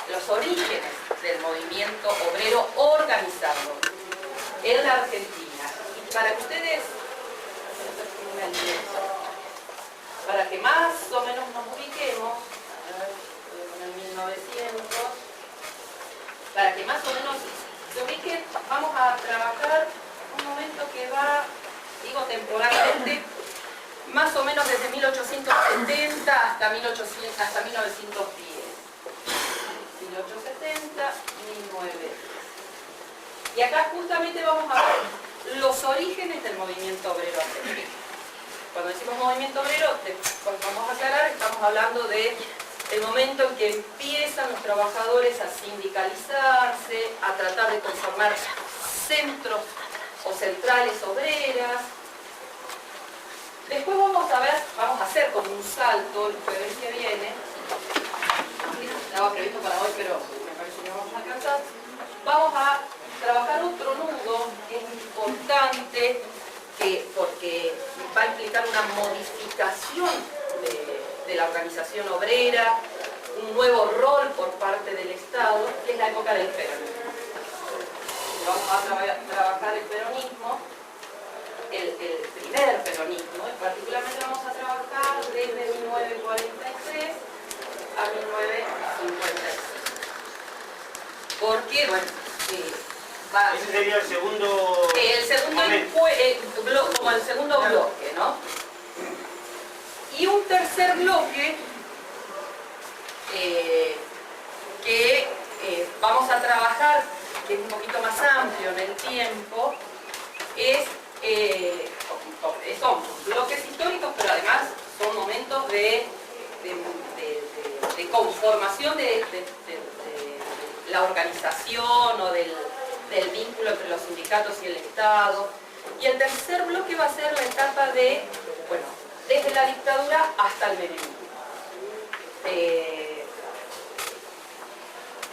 los orígenes del movimiento obrero organizado en la Argentina. Y para que ustedes, para que más o menos nos ubiquemos, a ver, voy a poner 1900, para que más o menos se ubiquen, vamos a trabajar un momento que va, digo temporalmente, más o menos desde 1870 hasta 1910. 1870, 1910. Y acá justamente vamos a ver los orígenes del movimiento obrero argentino. Cuando decimos movimiento obrero, vamos a aclarar, estamos hablando de el momento en que empiezan los trabajadores a sindicalizarse, a tratar de conformar centros o centrales obreras. Después vamos a hacer como un salto el jueves que viene. Estaba previsto para hoy, pero me parece que no vamos a alcanzar. Vamos a trabajar otro nudo que es importante, porque va a implicar una modificación de la organización obrera, un nuevo rol por parte del Estado, que es la época del peronismo. Vamos a trabajar el peronismo, el primer peronismo, y particularmente vamos a trabajar desde 1943 a 1956. Porque, bueno, ese sería el segundo... como el segundo bloque, ¿no? Y un tercer bloque que vamos a trabajar, que es un poquito más amplio en el tiempo, son bloques históricos, pero además son momentos de conformación de la organización o del vínculo entre los sindicatos y el Estado. Y el tercer bloque va a ser la etapa de, bueno, desde la dictadura hasta el menemismo.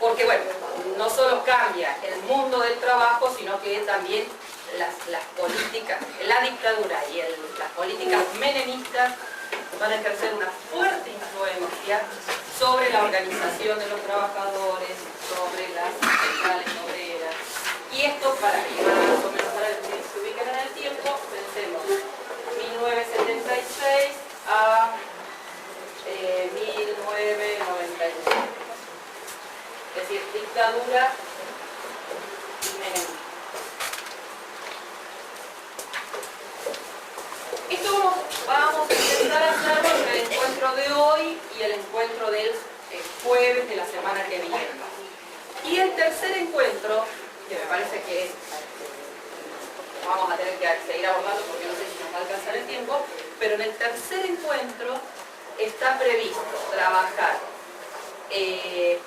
Porque, bueno, no solo cambia el mundo del trabajo, sino que también las políticas, la dictadura y las políticas menemistas van a ejercer una fuerte influencia sobre la organización de los trabajadores, sobre las centrales obreras. Y esto, para que más o menos para que se ubiquen en el tiempo, pensemos 1976 a 1999. Es decir, dictadura y menemismo. Esto vamos a intentar hacerlo entre el encuentro de hoy y el encuentro del jueves de la semana que viene. Y el tercer encuentro, que me parece que vamos a tener que seguir abordando porque no sé si nos va a alcanzar el tiempo, pero en el tercer encuentro está previsto trabajar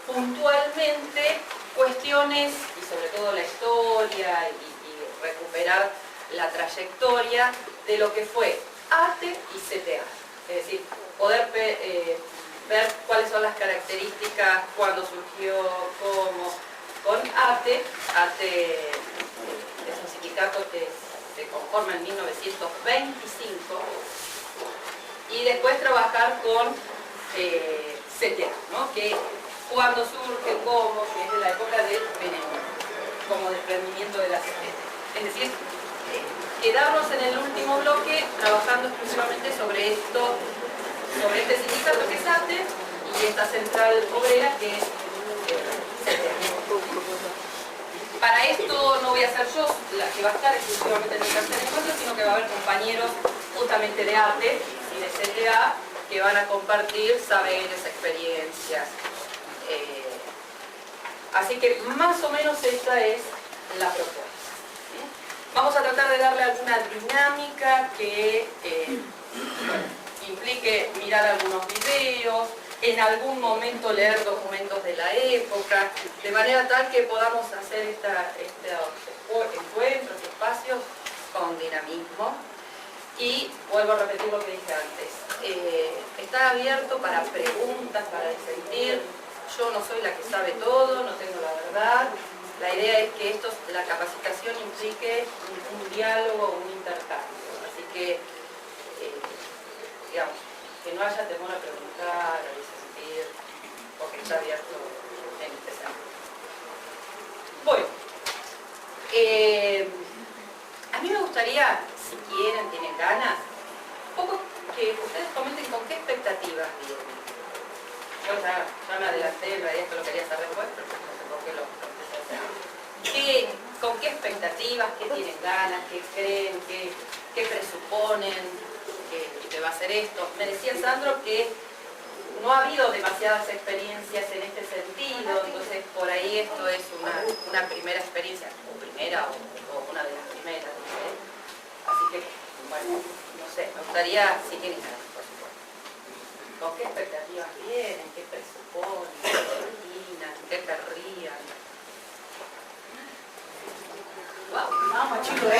puntualmente cuestiones, y sobre todo la historia y recuperar la trayectoria de lo que fue ATE y CTA. Es decir, poder ver cuáles son las características, cuándo surgió, cómo. Con ATE es un sindicato que se conforma en 1925, y después trabajar con CTA, ¿no? Que cuando surge, cómo, que es de la época del menemismo, como desprendimiento de la CGT. Es decir, quedarnos en el último bloque trabajando exclusivamente sobre este sindicato que es ATE y esta central obrera que es CTA. Para esto no voy a ser yo la que va a estar exclusivamente en el tercer encuentro, sino que va a haber compañeros justamente de ATE y de CTA que van a compartir saberes, experiencias. Así que más o menos esta es la propuesta. Vamos a tratar de darle alguna dinámica que implique mirar algunos videos, en algún momento leer documentos de la época, de manera tal que podamos hacer este encuentro, este espacio con dinamismo. Y vuelvo a repetir lo que dije antes. Está abierto para preguntas, para disentir. Yo no soy la que sabe todo, no tengo la verdad. La idea es que la capacitación implique un diálogo, un intercambio. Así que, digamos, que no haya temor a preguntar, a disentir, porque está abierto. A mí me gustaría, si quieren, tienen ganas, un poco que ustedes comenten con qué expectativas vienen. Yo ya me adelanté, en realidad esto lo quería hacer después, pero no sé por qué lo empecé a hacer. ¿Con qué expectativas, qué tienen ganas, qué creen, qué presuponen que va a ser esto? Me decía Sandro que no ha habido demasiadas experiencias en este sentido, entonces por ahí esto es una primera experiencia, o primera o una de las primeras, no sé. Así que, bueno, no sé, me gustaría, si tienen ganas, por supuesto. ¿Con qué expectativas vienen? ¿Qué presuponen? ¿Qué imaginan? ¿Qué querrían? Wow. Vamos, chicos,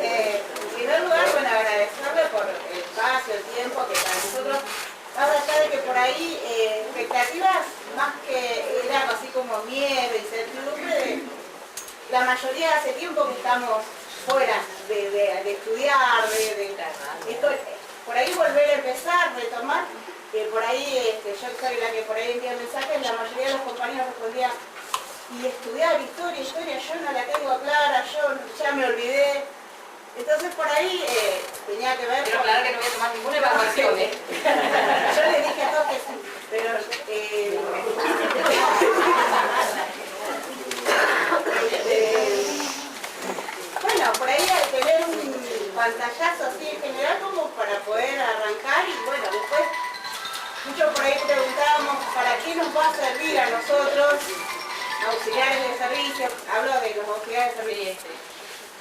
En primer lugar, bueno, agradecerle por el espacio, el tiempo que para nosotros, más allá de que por ahí expectativas más que eran así como miedo, incertidumbre, la mayoría hace tiempo que estamos fuera de estudiar, esto, por ahí volver a empezar, retomar, por ahí yo soy la que por ahí envía mensajes, la mayoría de los compañeros respondían, y estudiar historia, yo no la tengo clara, yo ya me olvidé. Entonces por ahí tenía que ver... Quiero aclarar que no voy a tomar ninguna evaluación, ¿eh? Yo le dije a todos que sí, pero... bueno, por ahí hay que tener un pantallazo así en general como para poder arrancar y bueno, después muchos por ahí preguntábamos para qué nos va a servir a nosotros auxiliares de servicio, hablo de los auxiliares de servicio.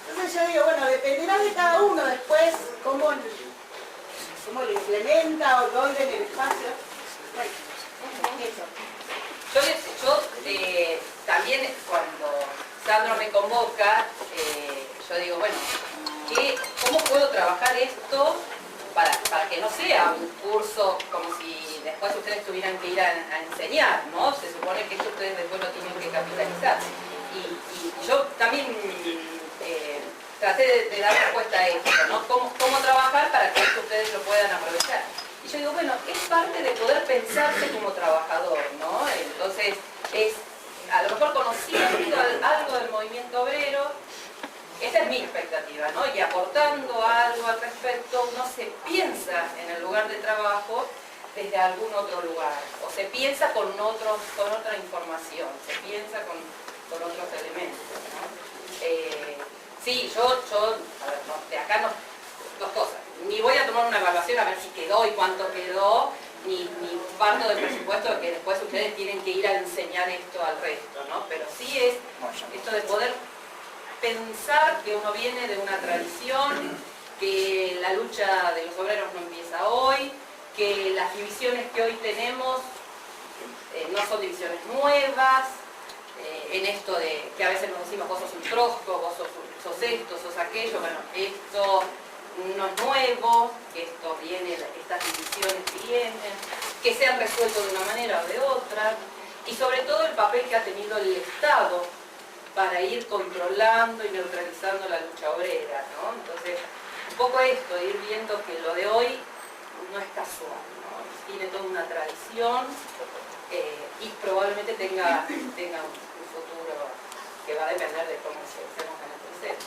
Entonces yo digo, bueno, dependerá de cada uno después cómo lo implementa o dónde en el espacio. Bueno, eso. Yo también cuando Sandro me convoca, yo digo, bueno, ¿cómo puedo trabajar esto para que no sea un curso como si después ustedes tuvieran que ir a enseñar, ¿no? Se supone que esto ustedes después lo tienen que capitalizar. Y yo también traté de dar respuesta a esto, ¿no? ¿Cómo trabajar para que esto ustedes lo puedan aprovechar? Y yo digo, bueno, es parte de poder pensarse como trabajador, ¿no? Entonces, es a lo mejor conociendo algo del movimiento obrero, esa es mi expectativa, ¿no? Y aportando algo al respecto, uno se piensa en el lugar de trabajo desde algún otro lugar, o se piensa con otra información, se piensa con otros elementos, ¿no? Sí, yo a ver, no, de acá no, dos cosas. Ni voy a tomar una evaluación a ver si quedó y cuánto quedó, ni parto del presupuesto de que después ustedes tienen que ir a enseñar esto al resto, ¿no? Pero sí es esto de poder pensar que uno viene de una tradición, que la lucha de los obreros no empieza hoy, que las divisiones que hoy tenemos no son divisiones nuevas, en esto de que a veces nos decimos vos sos un trosco, vos sos esto, sos aquello, bueno, esto no es nuevo, que esto viene, estas divisiones vienen, que se han resuelto de una manera o de otra, y sobre todo el papel que ha tenido el Estado para ir controlando y neutralizando la lucha obrera, ¿no? Entonces, un poco esto, ir viendo que lo de hoy no es casual, ¿no? Tiene toda una tradición y probablemente tenga un futuro que va a depender de cómo se hacemos en el proceso.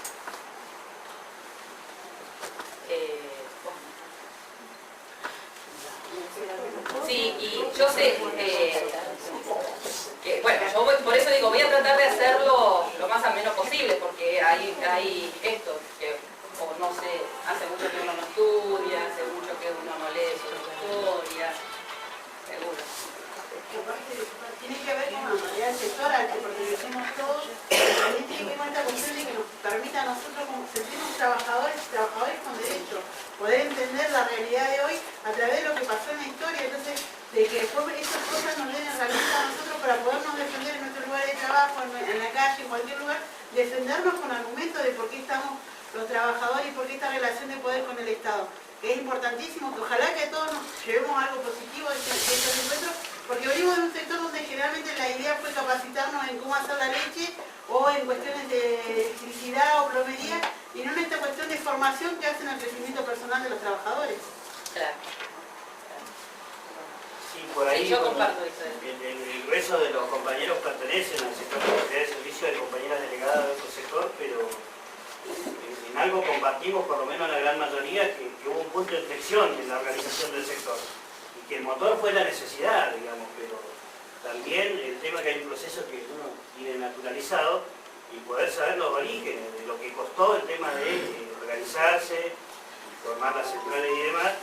Sí, y yo sé que, bueno, yo por eso digo, voy a tratar de hacerlo lo más ameno posible, porque hay esto, que o no sé, hace mucho que uno no estudia, hace mucho que uno no lee sobre historia, seguro. Tiene que ver con la modalidad sectoral, que pertenecemos todos, también tiene que ver con esta cuestión de que nos permita a nosotros como sentirnos trabajadores con derechos, poder entender la realidad de hoy a través de lo que pasó en la historia, entonces de que después esas cosas nos den herramientas a nosotros para podernos defender en nuestro lugar de trabajo, en la calle, en cualquier lugar, defendernos con argumentos de por qué estamos los trabajadores y por qué esta relación de poder con el Estado, que es importantísimo, que ojalá que todos nos llevemos algo positivo de estos encuentros, porque venimos de un sector donde generalmente la idea fue capacitarnos en cómo hacer la leche o en cuestiones de electricidad o plomería y no en esta cuestión de formación que hacen al crecimiento personal de los trabajadores. Claro. Sí, por ahí. Sí, yo comparto eso. El grueso de los compañeros pertenecen al sector de calidad de servicio, hay compañeras delegadas de otro sector, pero en algo compartimos, por lo menos la gran mayoría, que hubo un punto de inflexión en la organización del sector. Y que el motor fue la necesidad, digamos, pero también el tema que hay un proceso que uno tiene naturalizado y poder saber los orígenes de lo que costó el tema de organizarse, formar las centrales y demás,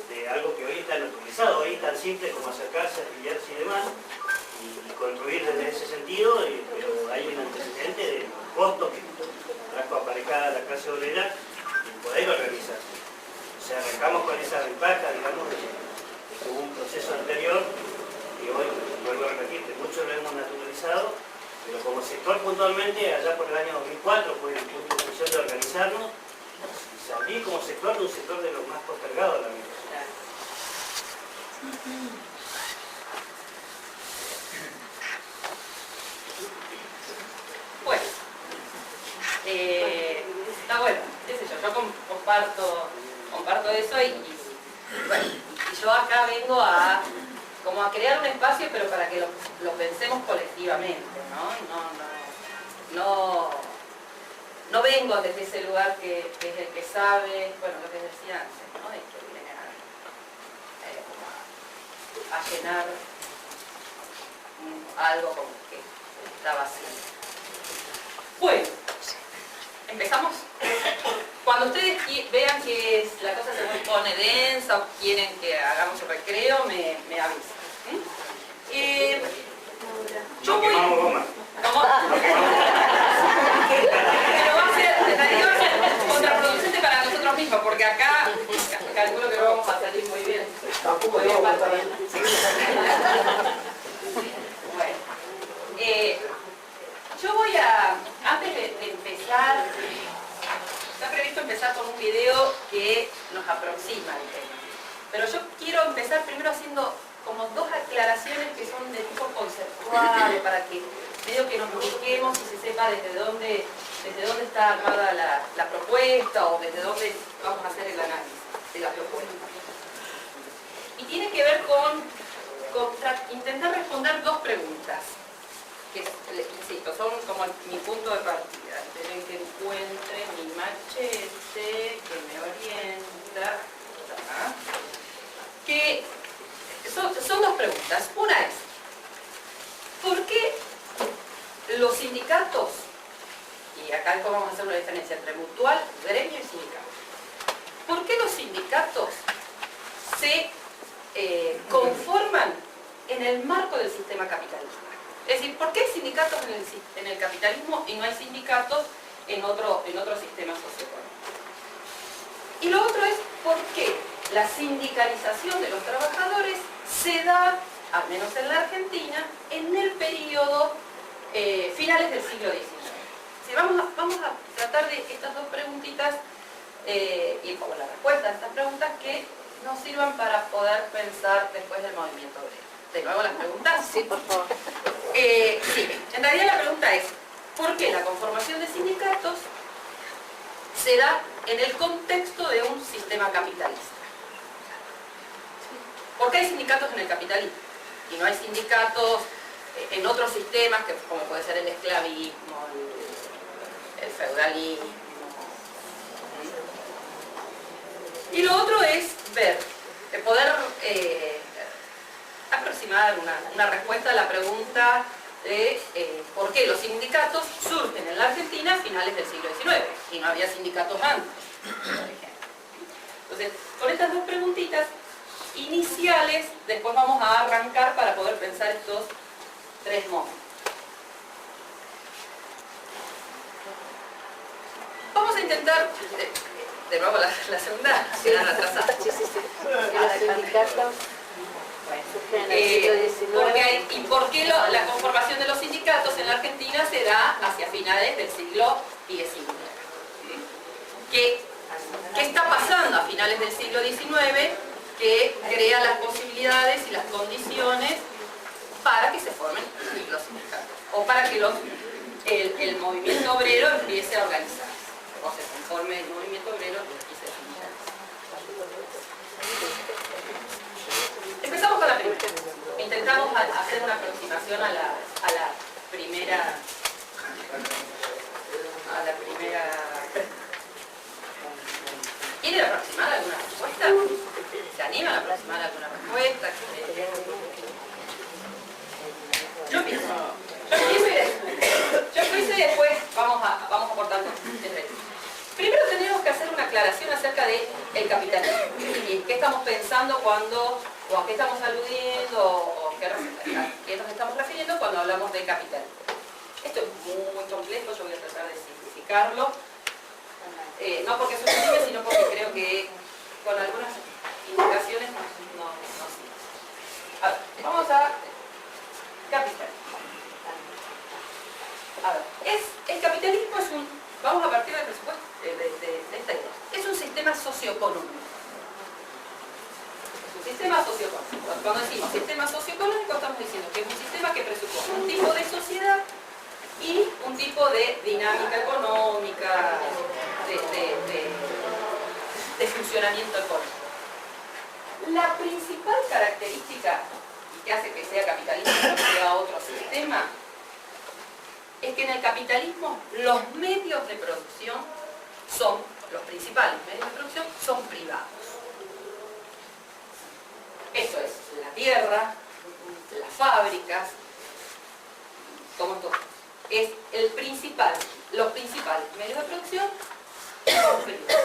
de algo que hoy está naturalizado, hoy es tan simple como acercarse, afiliarse y demás, y construir desde ese sentido, pero hay un antecedente de los costos que trajo aparejada la clase obrera en poder organizarse. O sea, arrancamos con esa ventaja, digamos, de que hubo un proceso anterior, que hoy, vuelvo a repetirte, muchos lo hemos naturalizado, pero como sector puntualmente, allá por el año 2004 fue el punto de función de organizarnos, y salir como sector de un sector de los más postergados de la misma. Bueno, está bueno, qué sé yo comparto eso y bueno, y yo acá vengo a como a crear un espacio, pero para que lo pensemos colectivamente, no vengo desde ese lugar que es el que sabe, bueno, lo que decía antes, ¿no? Y que viene a llenar algo como que está vacío. Bueno, empezamos. Cuando ustedes vean que la cosa se pone densa o quieren que hagamos un recreo, me avisan. Yo voy... ¿Cómo? Pero va a ser, en realidad va a ser contraproducente para nosotros mismos, porque acá calculo que no vamos a salir muy bien. Bueno, yo voy a, antes de empezar, está previsto empezar con un video que nos aproxima al tema. Pero yo quiero empezar primero haciendo como dos aclaraciones que son de tipo conceptual, para que medio que nos ubiquemos y se sepa desde dónde está armada la propuesta o desde dónde vamos a hacer el análisis de la propuesta. Y tiene que ver con intentar responder dos preguntas, que, insisto, son como mi punto de partida. Esperen que encuentre mi machete, que me orienta. Que son dos preguntas. Una es, ¿por qué los sindicatos, y acá vamos a hacer una diferencia entre mutual, gremio y sindicato, ¿por qué los sindicatos se conforman en el marco del sistema capitalista? Es decir, ¿por qué hay sindicatos en el capitalismo y no hay sindicatos en otro sistema socioeconómico? Y lo otro es, ¿por qué la sindicalización de los trabajadores se da, al menos en la Argentina, en el periodo finales del siglo XIX? Si vamos a tratar de estas dos preguntitas y como la respuesta a estas preguntas que nos sirvan para poder pensar después del movimiento obrero. ¿De nuevo las preguntas? Sí, por favor. Sí, en realidad la pregunta es, ¿por qué la conformación de sindicatos se da en el contexto de un sistema capitalista? ¿Por qué hay sindicatos en el capitalismo? Y no hay sindicatos en otros sistemas, como puede ser el esclavismo, el feudalismo. Y lo otro es ver, poder aproximar una respuesta a la pregunta de por qué los sindicatos surgen en la Argentina a finales del siglo XIX y no había sindicatos antes, por ejemplo. Entonces, con estas dos preguntitas iniciales, después vamos a arrancar para poder pensar estos tres momentos. Vamos a intentar, de nuevo la segunda, quedan atrasadas. Sí. Los sindicatos surgen en el siglo XIX. ¿Y por qué la conformación de los sindicatos en la Argentina se da hacia finales del siglo XIX? ¿Qué está pasando a finales del siglo XIX que crea las posibilidades y las condiciones para que se formen los sindicatos? O para que el movimiento obrero empiece a organizarse, o se conforme el movimiento obrero y se sindicalice. Empezamos con la primera. Intentamos hacer una aproximación a la primera. ¿Quieren aproximar alguna respuesta? ¿Se animan a aproximar alguna respuesta? Yo empiezo. Yo empiezo y después vamos aportando. Primero tenemos que hacer una aclaración acerca del capitalismo. ¿Y qué estamos pensando cuando, o a qué estamos aludiendo, o qué nos estamos refiriendo cuando hablamos de capitalismo? Esto es muy complejo, yo voy a tratar de simplificarlo. No porque soy simple, sino porque creo que con algunas indicaciones no sirve. A ver, vamos a capitalismo. A ver, el capitalismo es un... Vamos a partir del presupuesto de esta idea. Es un sistema socioeconómico. Es un sistema socioeconómico. Cuando decimos sistema socioeconómico estamos diciendo que es un sistema que presupone un tipo de sociedad y un tipo de dinámica económica, de funcionamiento económico. La principal característica que hace que sea capitalismo y no sea otro sistema es que en el capitalismo los medios de producción son, los principales medios de producción son privados. Eso es la tierra, las fábricas, como todo. Es los principales medios de producción son privados.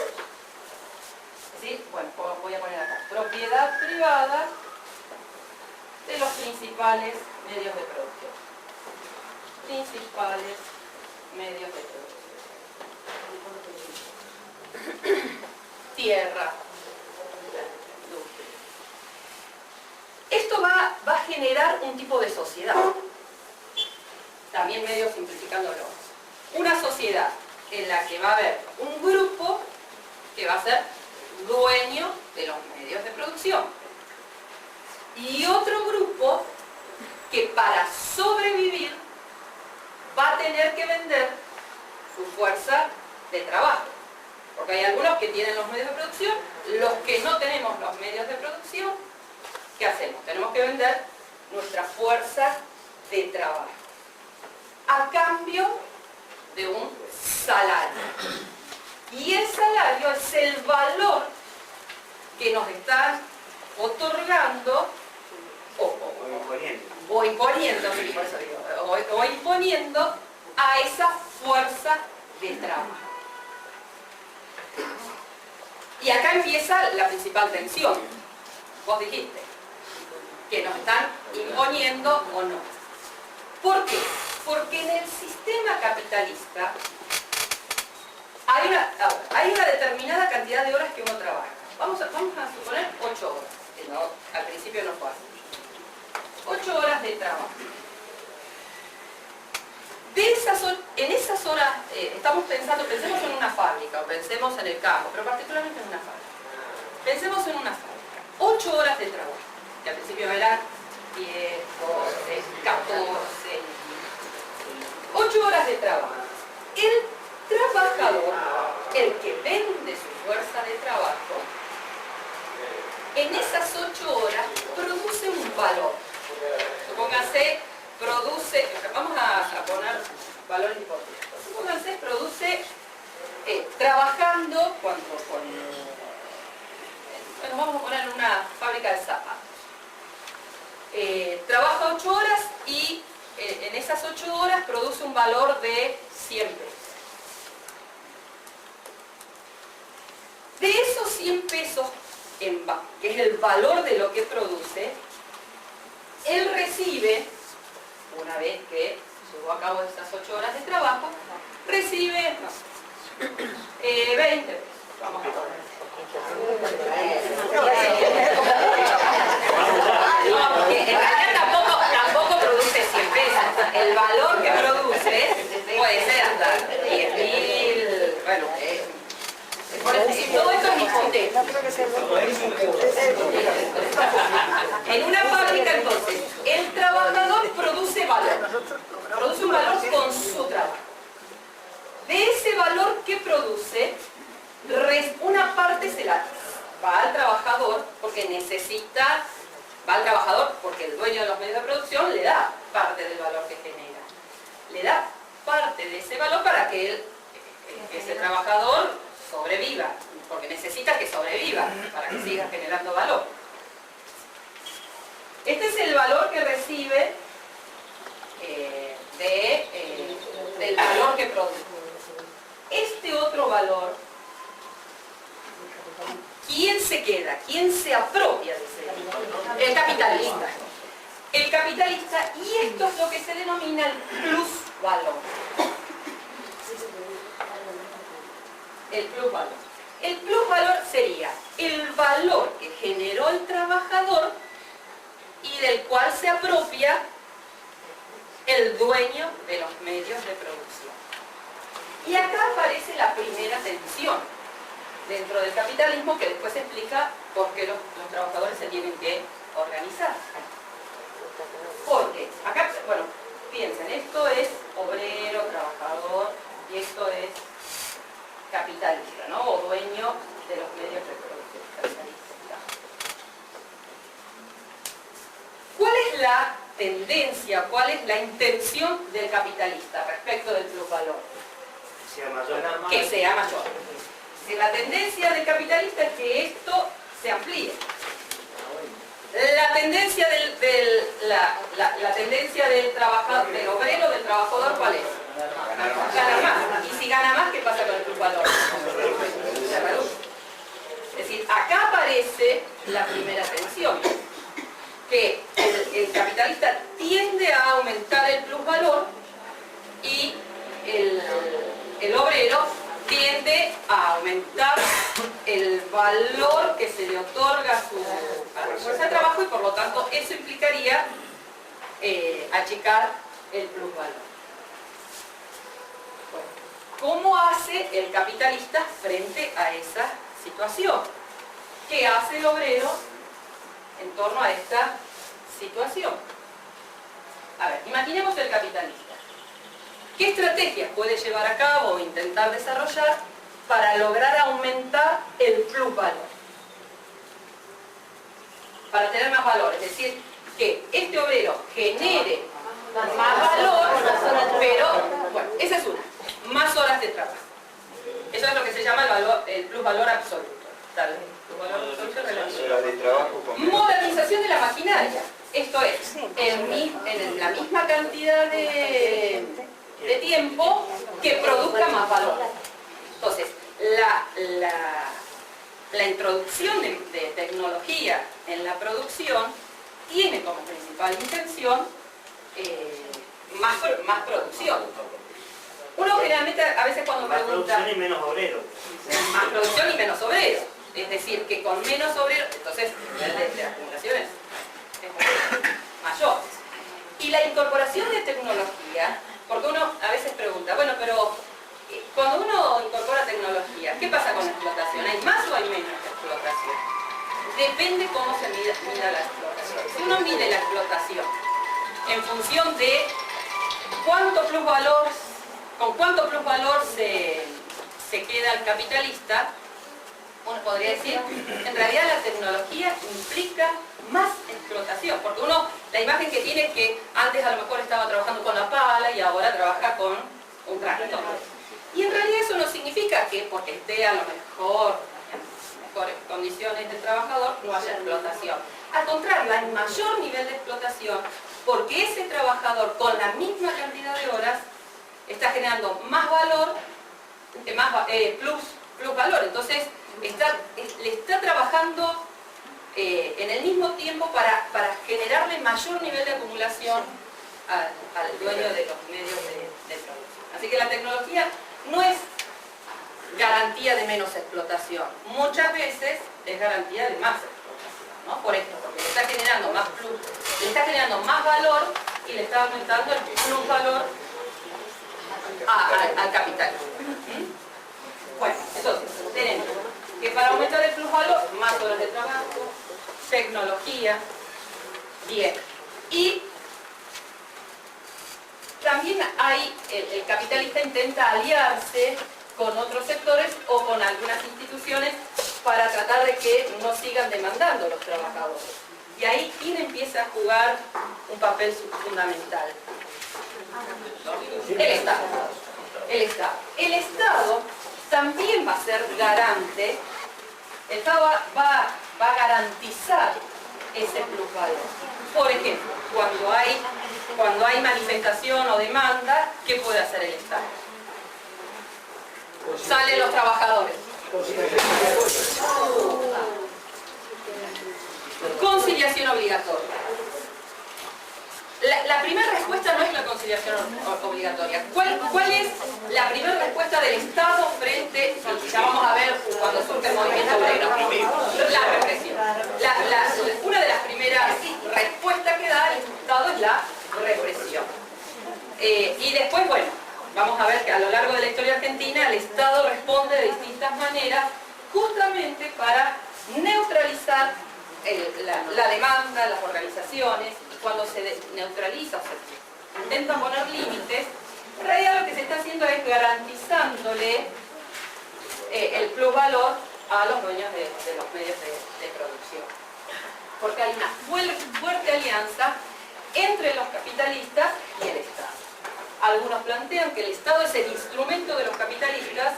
Es decir, bueno, voy a poner acá, propiedad privada de los principales medios de producción. Principales medios de producción. Tierra. Esto va a generar un tipo de sociedad. También medio simplificándolo. Una sociedad en la que va a haber un grupo que va a ser dueño de los medios de producción. Y otro grupo que para sobrevivir va a tener que vender su fuerza de trabajo. Porque hay algunos que tienen los medios de producción, los que no tenemos los medios de producción, ¿qué hacemos? Tenemos que vender nuestra fuerza de trabajo a cambio de un salario. Y el salario es el valor que nos están otorgando o imponiendo, sí, por eso digo, o imponiendo a esa fuerza de trabajo. Y acá empieza la principal tensión. Vos dijiste que nos están imponiendo o no. ¿Por qué? Porque en el sistema capitalista hay una determinada cantidad de horas que uno trabaja. Vamos a suponer 8 horas. Al principio no fue así. 8 horas de trabajo. En esas horas, pensemos en una fábrica o pensemos en el campo, pero particularmente en una fábrica. Pensemos en una fábrica. 8 horas de trabajo, que al principio eran 10, 12, 14, 8 horas de trabajo. El trabajador, el que vende su fuerza de trabajo, en esas 8 horas produce un valor. Supónganse, vamos a poner valores importantes. Supónganse, produce, trabajando, bueno, vamos a poner una fábrica de zapatos. Trabaja 8 horas y en esas 8 horas produce un valor de 100 pesos. De esos 100 pesos, que es el valor de lo que produce, él recibe, una vez que llevó a cabo esas 8 horas de trabajo, recibe 20 pesos. Vamos a poner. No, porque en realidad tampoco produce 100 pesos. El valor que produce puede ser hasta 10.000, bueno, por eso, todo esto es hipotético. En una fábrica, entonces, el trabajador produce valor. Produce un valor con su trabajo. De ese valor que produce, una parte se la va al trabajador porque necesita va al trabajador porque el dueño de los medios de producción le da parte del valor que genera. Le da parte de ese valor para que ese trabajador sobreviva, porque necesita que sobreviva para que siga generando valor. Este es el valor que recibe del valor que produce. Este otro valor, ¿quién se queda? ¿Quién se apropia de ese valor? El capitalista. El capitalista, y esto es lo que se denomina el plusvalor. El plusvalor. El plusvalor sería el valor que generó el trabajador y del cual se apropia el dueño de los medios de producción. Y acá aparece la primera tensión dentro del capitalismo, que después explica por qué los trabajadores se tienen que organizar. Porque acá, bueno, piensen, esto es obrero, trabajador, y esto es capitalista, ¿no? O dueño de los medios de producción, capitalista. ¿Cuál es la tendencia, cuál es la intención del capitalista respecto del plusvalor? Que sea mayor. Si la tendencia del capitalista es que esto se amplíe. La tendencia la tendencia del trabajador, del obrero, del trabajador, ¿cuál es? Ganar más. Y si gana más, ¿qué pasa con el plusvalor? Se reduce. Es decir, acá aparece la primera tensión, que el capitalista tiende a aumentar el plusvalor y el obrero tiende a aumentar el valor que se le otorga a su fuerza de trabajo, y por lo tanto eso implicaría achicar el plusvalor. Bueno, ¿cómo hace el capitalista frente a esa situación? ¿Qué hace el obrero en torno a esta situación? A ver, imaginemos el capitalista. ¿Qué estrategias puede llevar a cabo o intentar desarrollar para lograr aumentar el plusvalor? Para tener más valor, es decir, que este obrero genere más valor, pero, bueno, esa es una, más horas de trabajo. Eso es lo que se llama el plusvalor absoluto. Tal, plusvalor absoluto relativo. Modernización de la maquinaria. Esto es, en la misma cantidad de tiempo que produzca más valor. Entonces, la introducción de tecnología en la producción tiene como principal intención más producción. Uno generalmente, a veces cuando pregunta... Más producción y menos obreros. Más producción y menos obreros. Es decir, que con menos obreros, entonces el nivel de acumulación es mayor. Y la incorporación de tecnología, porque uno a veces pregunta, bueno, pero cuando uno incorpora tecnología, ¿qué pasa con la explotación? ¿Hay más o hay menos explotación? Depende cómo se mida la explotación. Si uno mide la explotación en función de cuánto plusvalor, con cuánto plusvalor se queda el capitalista, uno podría decir, en realidad la tecnología implica más explotación, porque uno, la imagen que tiene es que antes a lo mejor estaba trabajando con la pala y ahora trabaja con un tractor. Y en realidad eso no significa que porque esté a lo mejor en mejores condiciones del trabajador no haya explotación. Al contrario, hay mayor nivel de explotación porque ese trabajador con la misma cantidad de horas está generando más valor, plus valor. Entonces le está trabajando en el mismo tiempo para generarle mayor nivel de acumulación al dueño de los medios de producción. Así que la tecnología no es garantía de menos explotación, muchas veces es garantía de más explotación, ¿no? Por esto, porque le está generando más plus, le está generando más valor y le está aumentando el plusvalor al capital. Bueno, entonces tenemos que para aumentar el plusvalor, más horas de trabajo, tecnología, bien. Y también el capitalista intenta aliarse con otros sectores o con algunas instituciones para tratar de que no sigan demandando los trabajadores. Y ahí ¿quién empieza a jugar un papel fundamental? El Estado. El Estado. El Estado también va a ser garante, el Estado va a garantizar ese plusvalor. Por ejemplo, cuando hay manifestación o demanda, ¿qué puede hacer el Estado? Salen los trabajadores. Conciliación obligatoria. La primera respuesta no es la conciliación obligatoria. ¿Cuál es la primera respuesta del Estado frente, ya vamos a ver cuando surge el movimiento obrero? La represión. Una de las primeras respuestas que da el Estado es la represión. Y después, bueno, vamos a ver que a lo largo de la historia argentina el Estado responde de distintas maneras justamente para neutralizar la demanda, las organizaciones. Cuando se neutraliza o se intenta poner límites, en realidad lo que se está haciendo es garantizándole el plusvalor a los dueños de los medios de producción. Porque hay una fuerte alianza entre los capitalistas y el Estado. Algunos plantean que el Estado es el instrumento de los capitalistas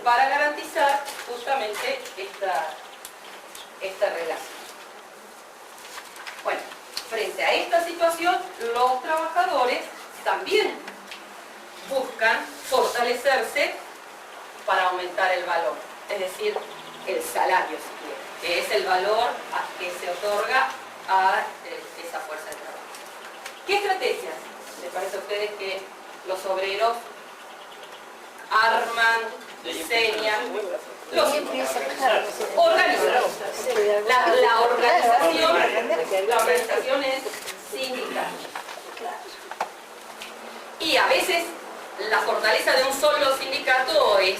para garantizar justamente esta relación. Bueno, frente a esta situación, los trabajadores también buscan fortalecerse para aumentar el valor, es decir, el salario, si quieren, que es el valor que se otorga a esa fuerza de trabajo. ¿Qué estrategias les parece a ustedes que los obreros arman, diseñan? Organizar. La organización es sindical. Y a veces la fortaleza de un solo sindicato es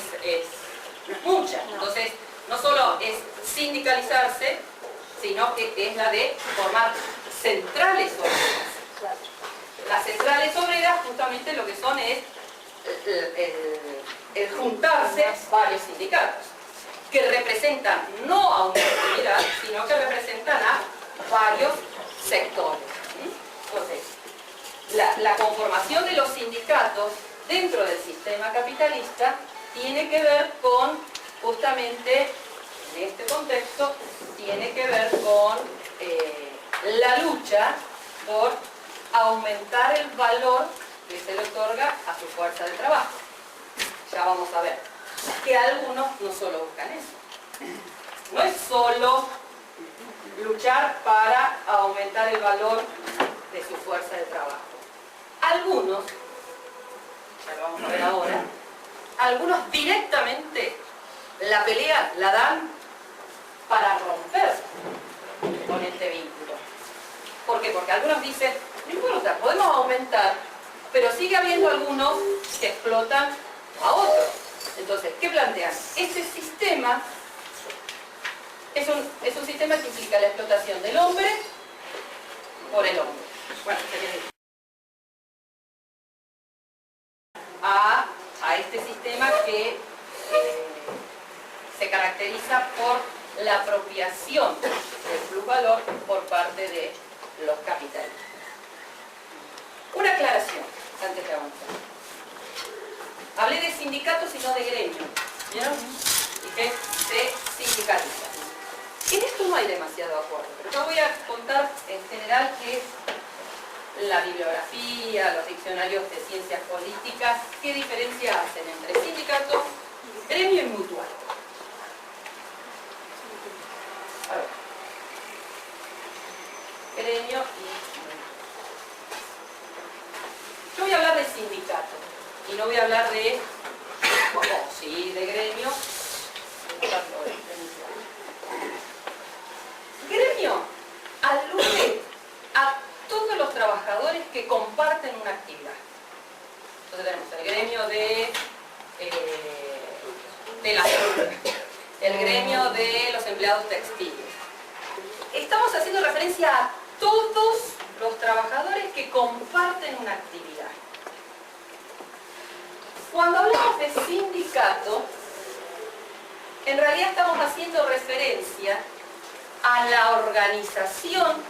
mucha. Entonces, no solo es sindicalizarse, sino que es la de formar centrales obreras. Las centrales obreras justamente lo que son es el juntarse varios sindicatos que representan no a una actividad, sino que representan a varios sectores. Entonces, la conformación de los sindicatos dentro del sistema capitalista tiene que ver con, justamente en este contexto, tiene que ver con la lucha por aumentar el valor que se le otorga a su fuerza de trabajo. Ya vamos a ver que algunos no solo buscan eso. No es solo luchar para aumentar el valor de su fuerza de trabajo. Algunos, ya lo vamos a ver ahora, algunos directamente la pelea la dan para romper con este vínculo. ¿Por qué? Porque algunos dicen, no importa, podemos aumentar, pero sigue habiendo algunos que explotan a otros. Entonces, ¿qué plantean? Este sistema es un sistema que implica la explotación del hombre por el hombre. Bueno, a este sistema que se caracteriza por la apropiación del plusvalor por parte de los capitalistas. Una aclaración antes de avanzar. Hablé de sindicatos y no de gremio. ¿Vieron? Y que se sindicaliza. En esto no hay demasiado acuerdo, pero yo voy a contar en general qué es la bibliografía, los diccionarios de ciencias políticas, qué diferencia hacen entre sindicato, gremio y mutual. A ver. Gremio y mutual. Yo voy a hablar de sindicato y no voy a hablar de, sí, de gremio. Gremio alude a todos los trabajadores que comparten una actividad. Entonces tenemos el gremio de la salud, el gremio de los empleados textiles. Estamos haciendo referencia a todos los trabajadores que comparten una actividad. Cuando hablamos de sindicato, en realidad estamos haciendo referencia a la organización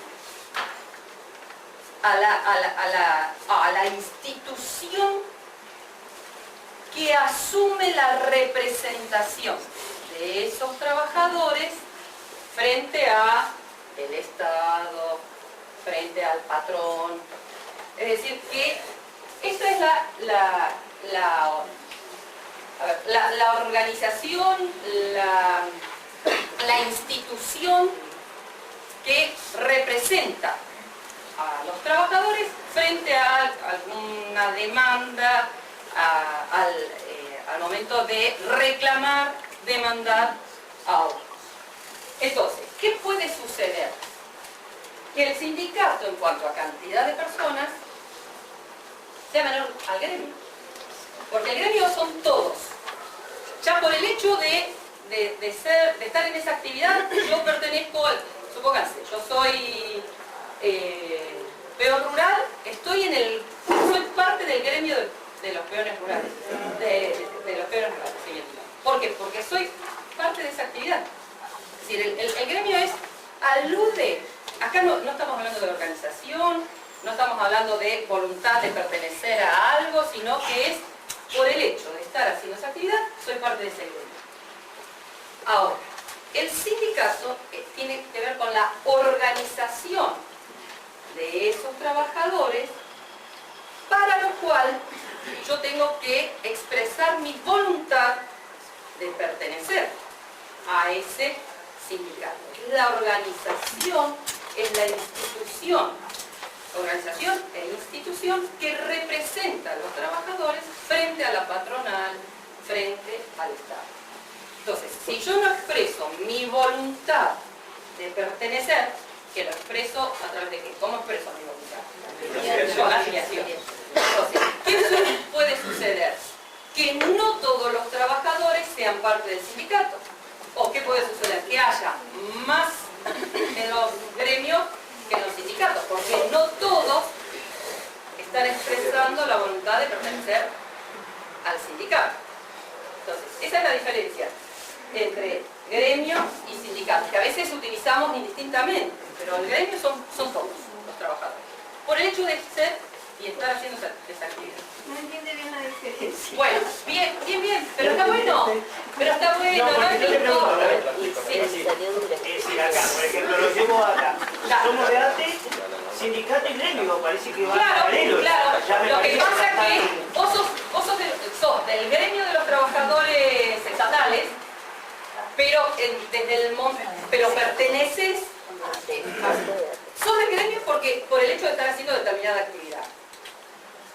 a la institución que asume la representación de esos trabajadores frente a el Estado, frente al patrón. Es decir, que esta es la organización, la institución que representa a los trabajadores frente a alguna demanda, al momento de reclamar, demandar a otros. Entonces, ¿qué puede suceder? Que el sindicato, en cuanto a cantidad de personas, sea menor al gremio. Porque el gremio son todos. Ya por el hecho de estar en esa actividad, yo pertenezco al... Supónganse, yo soy peón rural, soy parte del gremio de los peones rurales. De los peones rurales, sí, ¿por qué? Porque soy parte de esa actividad. Es decir, el gremio alude, acá no estamos hablando de organización, no estamos hablando de voluntad de pertenecer a algo, sino que es por el hecho de estar haciendo esa actividad, soy parte de ese gremio. Ahora, el sindicato tiene que ver con la organización de esos trabajadores, para lo cual yo tengo que expresar mi voluntad de pertenecer a ese sindicato. La organización es la institución, organización e institución que representa a los trabajadores frente a la patronal, frente al Estado. Entonces, si yo no expreso mi voluntad de pertenecer, que lo expreso a través de qué, ¿cómo expreso mi voluntad? Con la afiliación. Entonces, ¿qué puede suceder? Que no todos los trabajadores sean parte del sindicato. ¿O qué puede suceder? Que haya más en los gremios que en los sindicatos, porque no todos están expresando la voluntad de pertenecer al sindicato. Entonces, esa es la diferencia entre gremio y sindicato, que a veces utilizamos indistintamente, pero el gremio son todos los trabajadores, por el hecho de ser y estar haciendo esa actividad. No entiende bien la diferencia. Bueno, bien, pero está bueno, no es decir, acá, por ejemplo, lo llevo acá. Somos de arte, sindicato y gremio, parece que va paralelo. Claro, lo que pasa es que vos sos del gremio de los trabajadores estatales, pero perteneces, sos del gremio por el hecho de estar haciendo determinada actividad.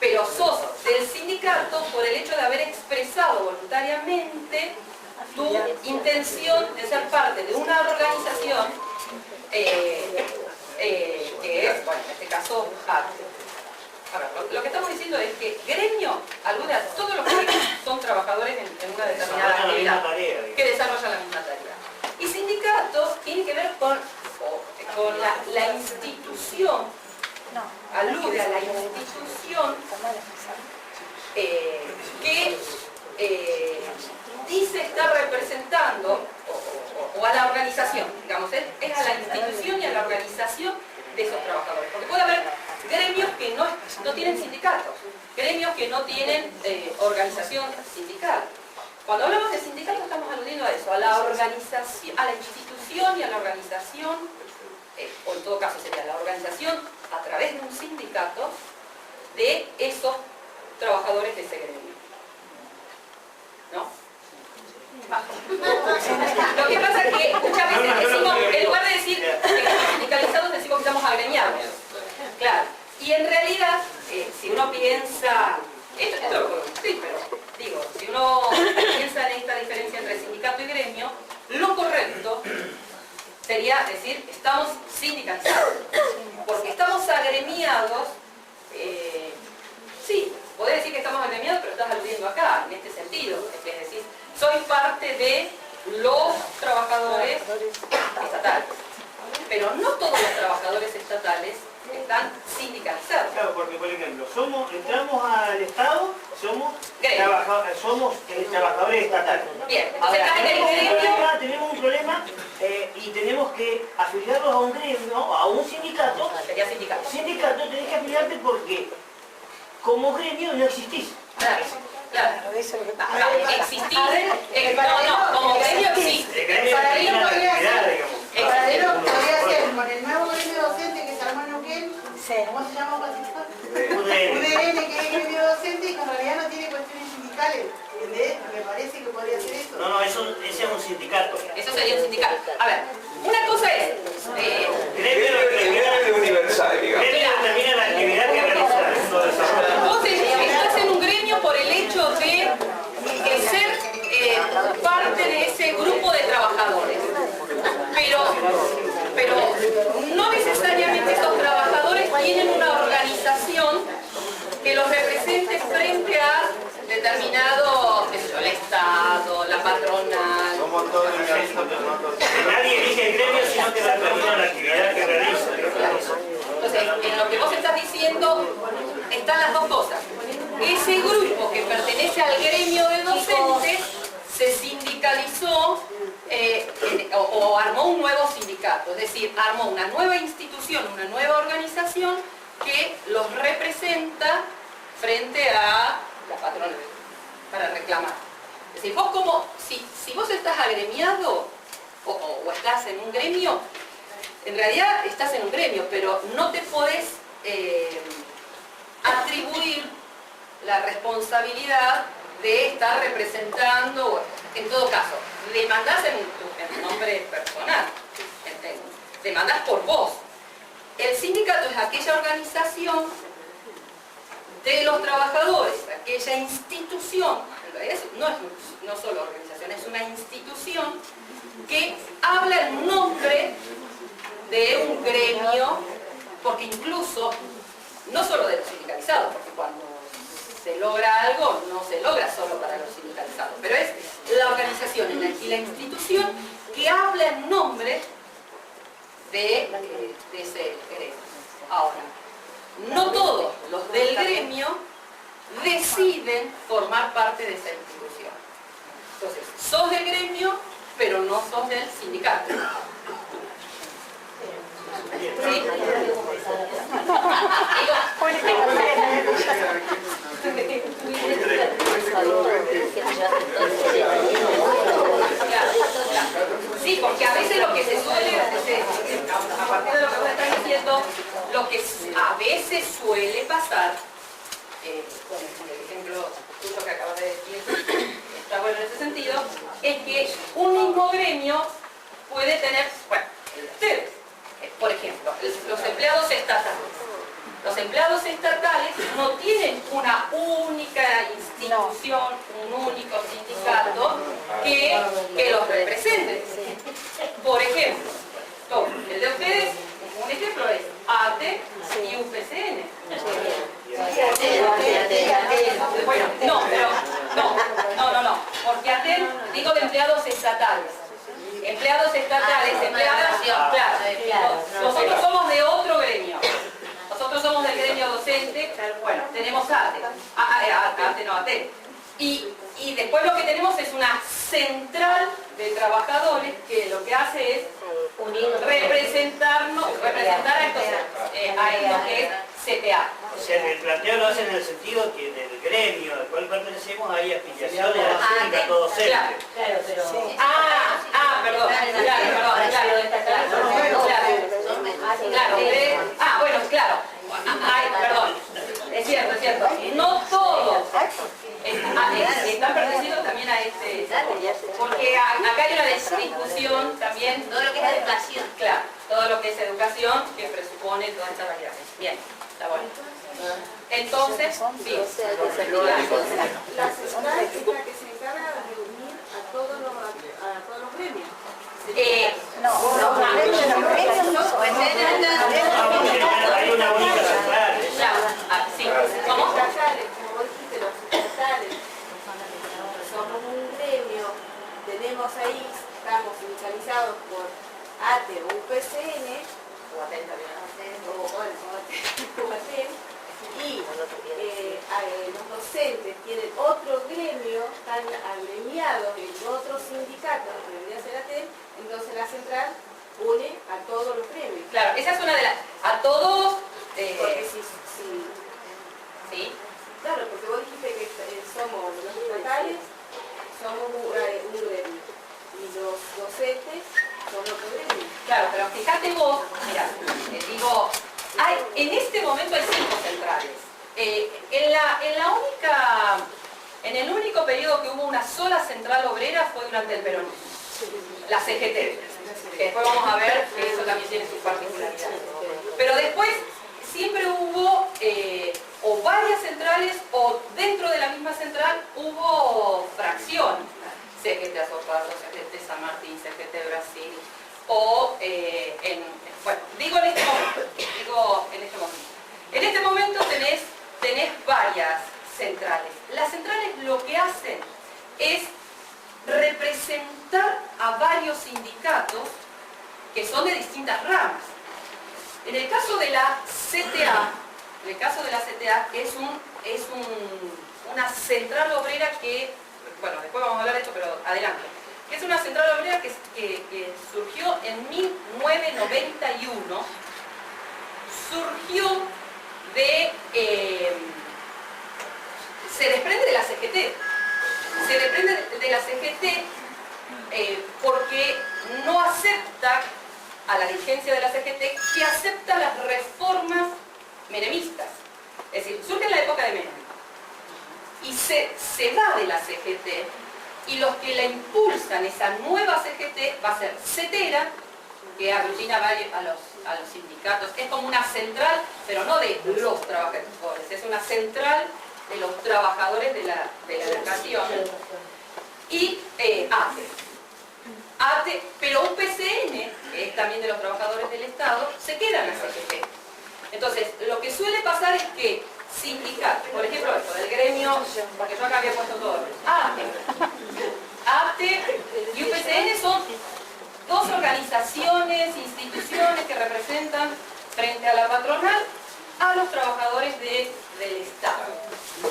Pero sos del sindicato por el hecho de haber expresado voluntariamente tu intención de ser parte de una organización que es, bueno, en este caso, arte. Ahora, lo que estamos diciendo es que gremio, todos los gremios son trabajadores en una determinada actividad que desarrollan la misma tarea. Y sindicato tiene que ver con la institución, alude a la institución que dice estar representando, o a la organización, digamos, es a la institución y a la organización de esos trabajadores. Porque puede haber gremios que no tienen sindicatos, gremios que no tienen organización sindical. Cuando hablamos de sindicato estamos aludiendo a eso, a la organización, a la institución y a la organización, o en todo caso sería la organización a través de un sindicato de esos trabajadores de ese gremio. ¿No? Lo que pasa es que muchas veces decimos, en lugar de decir que estamos sindicalizados, decimos que estamos agremiados. Claro. Y en realidad, si uno piensa, esto lo puedo decir, pero digo, si uno piensa en esta diferencia entre sindicato y gremio, lo correcto sería decir, estamos sindicalizados. Porque estamos agremiados, sí, podés decir que estamos agremiados, pero estás aludiendo acá, en este sentido. Es decir, soy parte de los trabajadores estatales. Pero no todos los trabajadores estatales están sindicalizados. Claro, porque por ejemplo, entramos al Estado, somos trabajadores estatales. Bien, entonces estás en el gremio. Tenemos un problema y tenemos que afiliarlos a un gremio, a un sindicato. Sería sindicato. Sindicato tenés que afiliarte porque como gremio no existís. Claro. Existir, como gremio existe. El gremio Paralelo termina la podría actividad, ser, digamos. paralelo podría ser con el nuevo gremio docente que se armó en Neuquén. ¿Cómo se llama? UDN. UDN, que es el gremio docente y que en realidad no tiene cuestiones sindicales. ¿Entendés? Me parece que podría ser eso. No, ese es un sindicato. Eso sería un sindicato. A ver, una cosa es... Gremio Es universal, digamos. gremio termina la actividad que realiza. Vos estás en un gremio por el hecho de ser parte de ese grupo de trabajadores. Pero no necesariamente esos trabajadores tienen una organización que los represente frente a determinado, qué sé yo, el Estado, la patronal. Somos todos organizados, no todos. Nadie elige el gremio, sino que determina la actividad que realiza. Entonces, en lo que vos estás diciendo están las dos cosas. Ese grupo que pertenece al gremio de docentes se sindicalizó o armó un nuevo sindicato, es decir, armó una nueva institución, una nueva organización que los representa frente a la patronal para reclamar. Es decir, vos como, si vos estás agremiado o estás en un gremio, en realidad estás en un gremio, pero no te podés atribuir la responsabilidad de estar representando, en todo caso, demandás en tu nombre personal, demandás por vos. El sindicato es aquella organización de los trabajadores, aquella institución, en realidad no solo organización, es una institución que habla en nombre de un gremio, porque incluso, no solo de los sindicalizados, porque cuando se logra algo, no se logra solo para los sindicalizados, pero es la organización y la institución que habla en nombre de ese gremio. Ahora, no todos los del gremio deciden formar parte de esa institución. Entonces, sos del gremio, pero no sos del sindicato. ¿Sí? Sí, porque a veces lo que se suele, a partir de lo que vos estás diciendo, lo que a veces suele pasar, por el ejemplo tuyo que acabas de decir, está bueno en ese sentido, es que un mismo gremio puede tener, bueno, ustedes, por ejemplo, los empleados estatales. Los empleados estatales no tienen una única institución, un único sindicato que los represente. Por ejemplo, el de ustedes, un ejemplo es ATE y UPCN. Bueno, no, porque ATE, digo de empleados estatales. Empleados estatales, empleadas, claro. Nosotros somos de otro gremio. Nosotros somos del gremio docente, bueno, tenemos ATE. Y después lo que tenemos es una central de trabajadores que lo que hace es representar a estos que es CTA. O sea, el planteo lo hace en el sentido que del gremio al cual pertenecemos hay afiliación de la sindicato docente. Claro, pero... Perdón. Perdón. Es cierto. No todos están perteneciendo también a este... Porque acá hay una discusión también... Todo lo que es educación. Claro, todo lo que es educación que presupone todas estas variables. Bien, está bueno. Entonces, sí. La central es la que se encarga de reunir a todos los gremios. Hay una única central. Sí, ¿cómo? Como dijiste, los estatales somos un gremio, tenemos ahí, estamos sindicalizados por ATE o UPCN, O atenta, bien. o bueno, docentes tienen otro gremio, están agremiados en otros sindicatos que debería ser ATEM, entonces la central une a todos los gremios. Claro, esa es una de las... A todos... Porque ¿sí? Claro, porque vos dijiste que somos los estatales, somos un gremio, y los docentes son otro gremio. Claro, pero fíjate vos, mira, digo, en este momento hay 5 centrales. En el único periodo que hubo una sola central obrera fue durante el peronismo, la CGT. Que después vamos a ver que eso también tiene sus particularidades. Pero después siempre hubo o varias centrales o dentro de la misma central hubo fracciones. CGT Azopardo, CGT San Martín, CGT Brasil, o bueno, digo en este momento. En este momento tenés varias centrales. Las centrales lo que hacen es representar a varios sindicatos que son de distintas ramas. En el caso de la CTA, es una central obrera que, bueno, después vamos a hablar de esto, pero adelante. Es una central obrera que surgió en 1991, se desprende de la CGT. Se desprende de la CGT porque no acepta a la dirigencia de la CGT, que acepta las reformas menemistas. Es decir, surge en la época de Menem y se va de la CGT, y los que la impulsan, esa nueva CGT, va a ser CETERA, que aglutina a los sindicatos. Es como una central, pero no de los trabajadores, es una central de los trabajadores de la educación. Y ATE, pero UPCN, que es también de los trabajadores del Estado, se queda en la CGT. Entonces, lo que suele pasar es que sindicatos, por ejemplo, esto del gremio, porque yo acá había puesto todo, ATE y UPCN son dos organizaciones, instituciones que representan frente a la patronal a los trabajadores del Estado.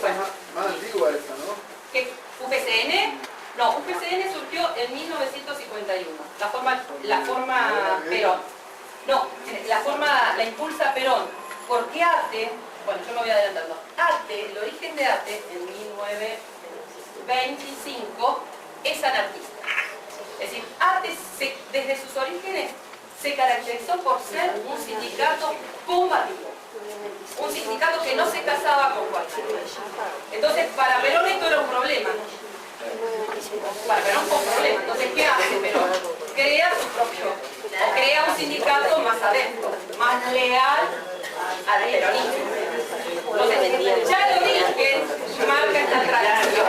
Bueno, más antigua esta, ¿no? ¿Qué? ¿UPCN? No, UPCN surgió en 1951. La forma Perón. No, la impulsa Perón. Porque ATE, bueno, yo me voy adelantando. ATE, el origen de ATE en 1925 es anarquista. Es decir, ATE desde sus orígenes se caracterizó por ser un sindicato combativo. Un sindicato que no se casaba con cualquiera. Entonces, para Perón esto era un problema. Para Perón fue un problema. Entonces, ¿qué hace Perón? Crea su propio, o crea un sindicato más adentro, más leal al peronismo. Entonces, ya el origen marca esta tradición.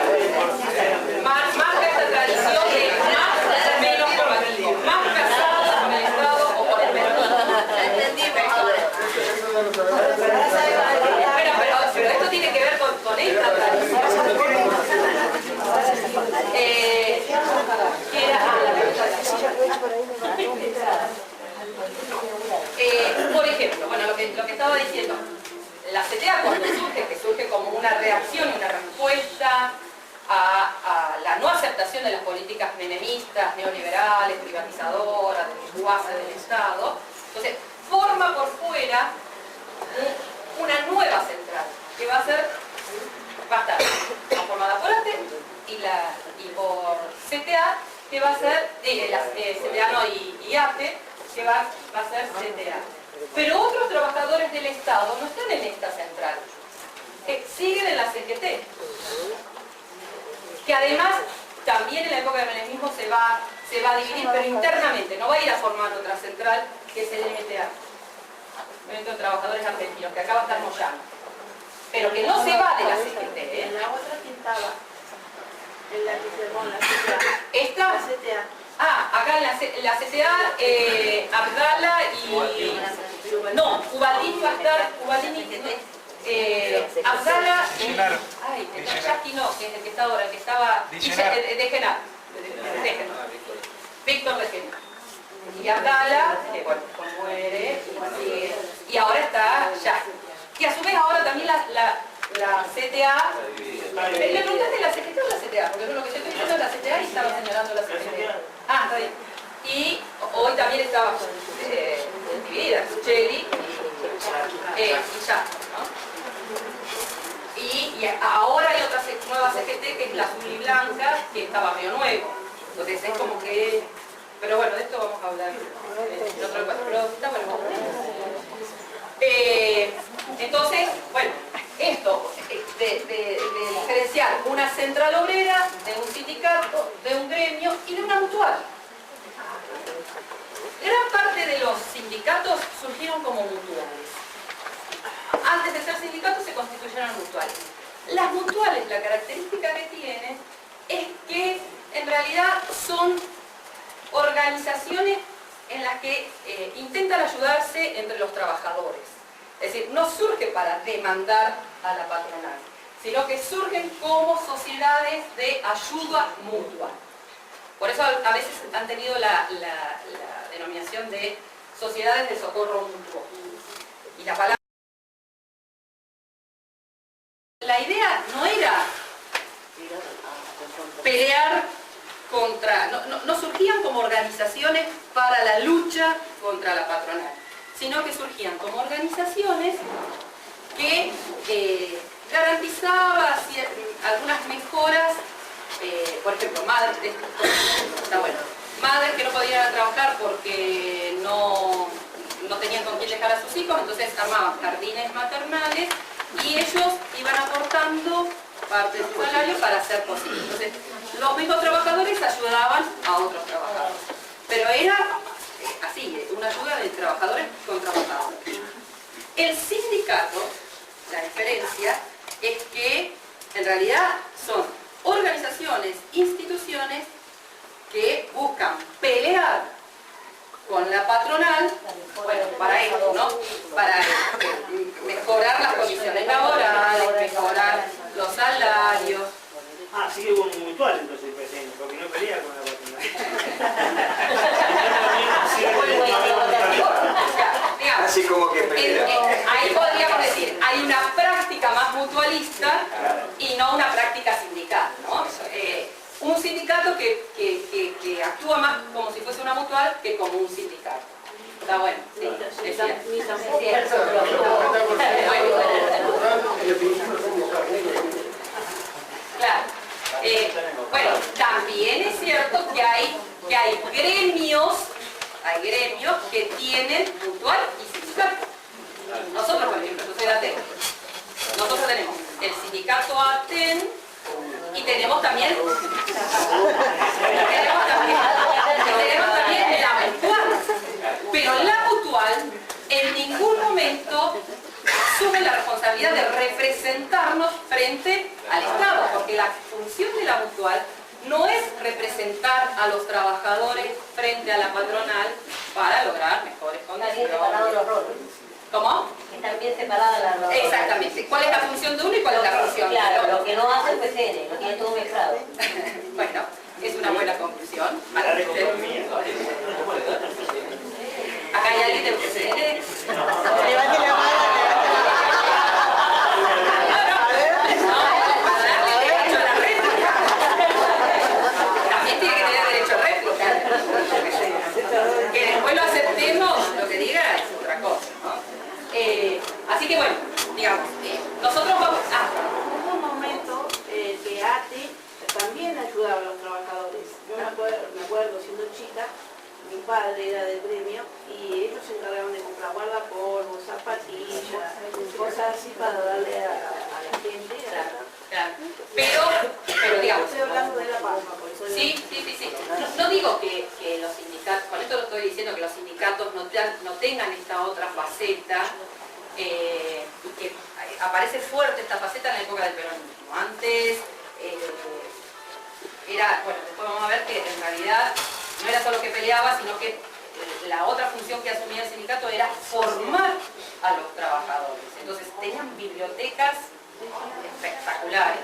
Marca esta tradición de más o menos combativo, más casado con el Estado o con el peronismo. Pero esto tiene que ver con esta tradición. Por ejemplo, bueno, lo que estaba diciendo, la CTA cuando surge como una reacción, una respuesta a la no aceptación de las políticas menemistas, neoliberales, privatizadoras, desguace del Estado, entonces forma por fuera una nueva central, que va a estar formada por ATE y por CTA, que va a ser, CTA no, y ATE, que va a ser CTA. Pero otros trabajadores del Estado no están en esta central, siguen en la CGT, que además también en la época del menemismo se va a dividir, pero internamente, no va a ir a formar otra central, que es el MTA, Movimiento de Trabajadores Argentinos, que acá va a estar Moyano, pero que no se va de la CGT. En la otra pintaba, en la que se pone la CTA. ¿Esta? La CTA. Acá en la CTA, Abdala y... No, Ubaldini va a estar... Abdala... Ay, Yasky no, que es el que está ahora, el que estaba... Degenar. Víctor Degenar. Y Abdala, que bueno, muere, y ahora está Yasky. Y a su vez ahora también la CTA. ¿Le preguntaste la CGT o la CTA? Porque lo que yo estoy diciendo es la CTA y estaba señalando la CGT. Ah, está bien. Y hoy también estaba dividida, Cuchelli y ya, ¿no? Y ahora hay otra nueva CGT que es la azul y blanca, que está Barrio Nuevo. Entonces es como que... Pero bueno, de esto vamos a hablar en otro lugar. Pero está bueno. Entonces, bueno, esto de diferenciar una central obrera de un sindicato, de un gremio y de una mutual. Gran parte de los sindicatos surgieron como mutuales. Antes de ser sindicatos se constituyeron mutuales. Las mutuales, la característica que tienen es que en realidad son organizaciones en las que intentan ayudarse entre los trabajadores. Es decir, no surge para demandar a la patronal, sino que surgen como sociedades de ayuda mutua. Por eso a veces han tenido la denominación de sociedades de socorro mutuo. Y la palabra... La idea no era pelear contra... No surgían como organizaciones para la lucha contra la patronal, sino que surgían como organizaciones que garantizaban algunas mejoras, por ejemplo, madres, está bueno, madres que no podían ir a trabajar porque no tenían con quién dejar a sus hijos, entonces armaban jardines maternales y ellos iban aportando parte de su salario para hacer posible. Entonces, los mismos trabajadores ayudaban a otros trabajadores. Pero era así, una ayuda de trabajadores con trabajadores. El sindicato, la diferencia es que en realidad son organizaciones, instituciones que buscan pelear con la patronal, bueno, para esto, ¿no? Para mejorar las condiciones laborales, mejorar los salarios. Ah, sí que hubo un mutual entonces, presidente, porque no pelea con la patronal. Así como que pelea. Ahí podríamos decir, hay una práctica más mutualista y no una práctica sindical, ¿no? Un sindicato que actúa más como si fuese una mutual que como un sindicato. Está bueno, sí, decía. Claro. Bueno, también es cierto que hay gremios que tienen mutual y sindicato. Nosotros, por ejemplo, yo soy de ATEN. Nosotros tenemos el sindicato ATEN y tenemos también la mutual. Pero la mutual en ningún momento asume la responsabilidad de representarnos frente al Estado, porque la función de la mutual no es representar a los trabajadores frente a la patronal para lograr mejores condiciones. Están bien separados los roles. ¿Cómo? Están bien separadas las roles. Exactamente. ¿Cuál es la función de uno y cuál es la función del Claro, otro? lo que no hace el PCN, lo tiene todo mezclado. Bueno, es una buena conclusión. Acá hay alguien del PCN. Levante la mano. También tiene que tener derecho a réplica. Que después lo aceptemos, lo que diga es otra cosa, ¿no? Así que bueno, digamos, nosotros vamos a... Hubo un momento que ATE también ayudaba a los trabajadores. Yo me acuerdo siendo chica, mi padre era del gremio y ellos se encargaban de comprar guardapolvos, zapatillas, cosas así para darle a la gente. Claro. Pero digamos... Estoy hablando de La Palma, por eso... Sí. No digo que los sindicatos, con esto lo estoy diciendo que los sindicatos no tengan esta otra faceta, y que aparece fuerte esta faceta en la época del peronismo. Antes era, bueno, después vamos a ver que en realidad no era solo que peleaba, sino que la otra función que asumía el sindicato era formar a los trabajadores. Entonces tenían bibliotecas espectaculares.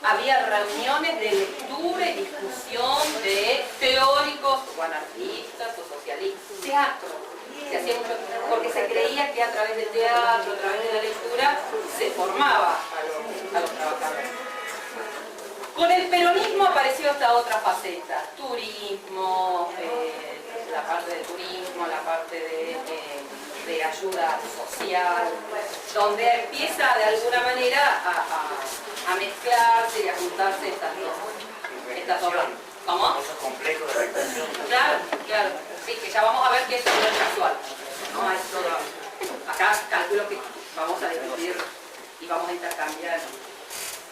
Había reuniones de lectura y discusión de teóricos o anarquistas o socialistas. Teatro. Se hacía mucho, porque se creía que a través del teatro, a través de la lectura, se formaba a los a los trabajadores. Con el peronismo apareció esta otra faceta, turismo, la parte de turismo, la parte de ayuda social, donde empieza de alguna manera a mezclarse y a juntarse estas dos. ¿Cómo? Cosas complejas de la habitación. Claro, claro. Sí, que ya vamos a ver que esto no es casual. No es todo. Acá calculo que vamos a discutir y vamos a intercambiar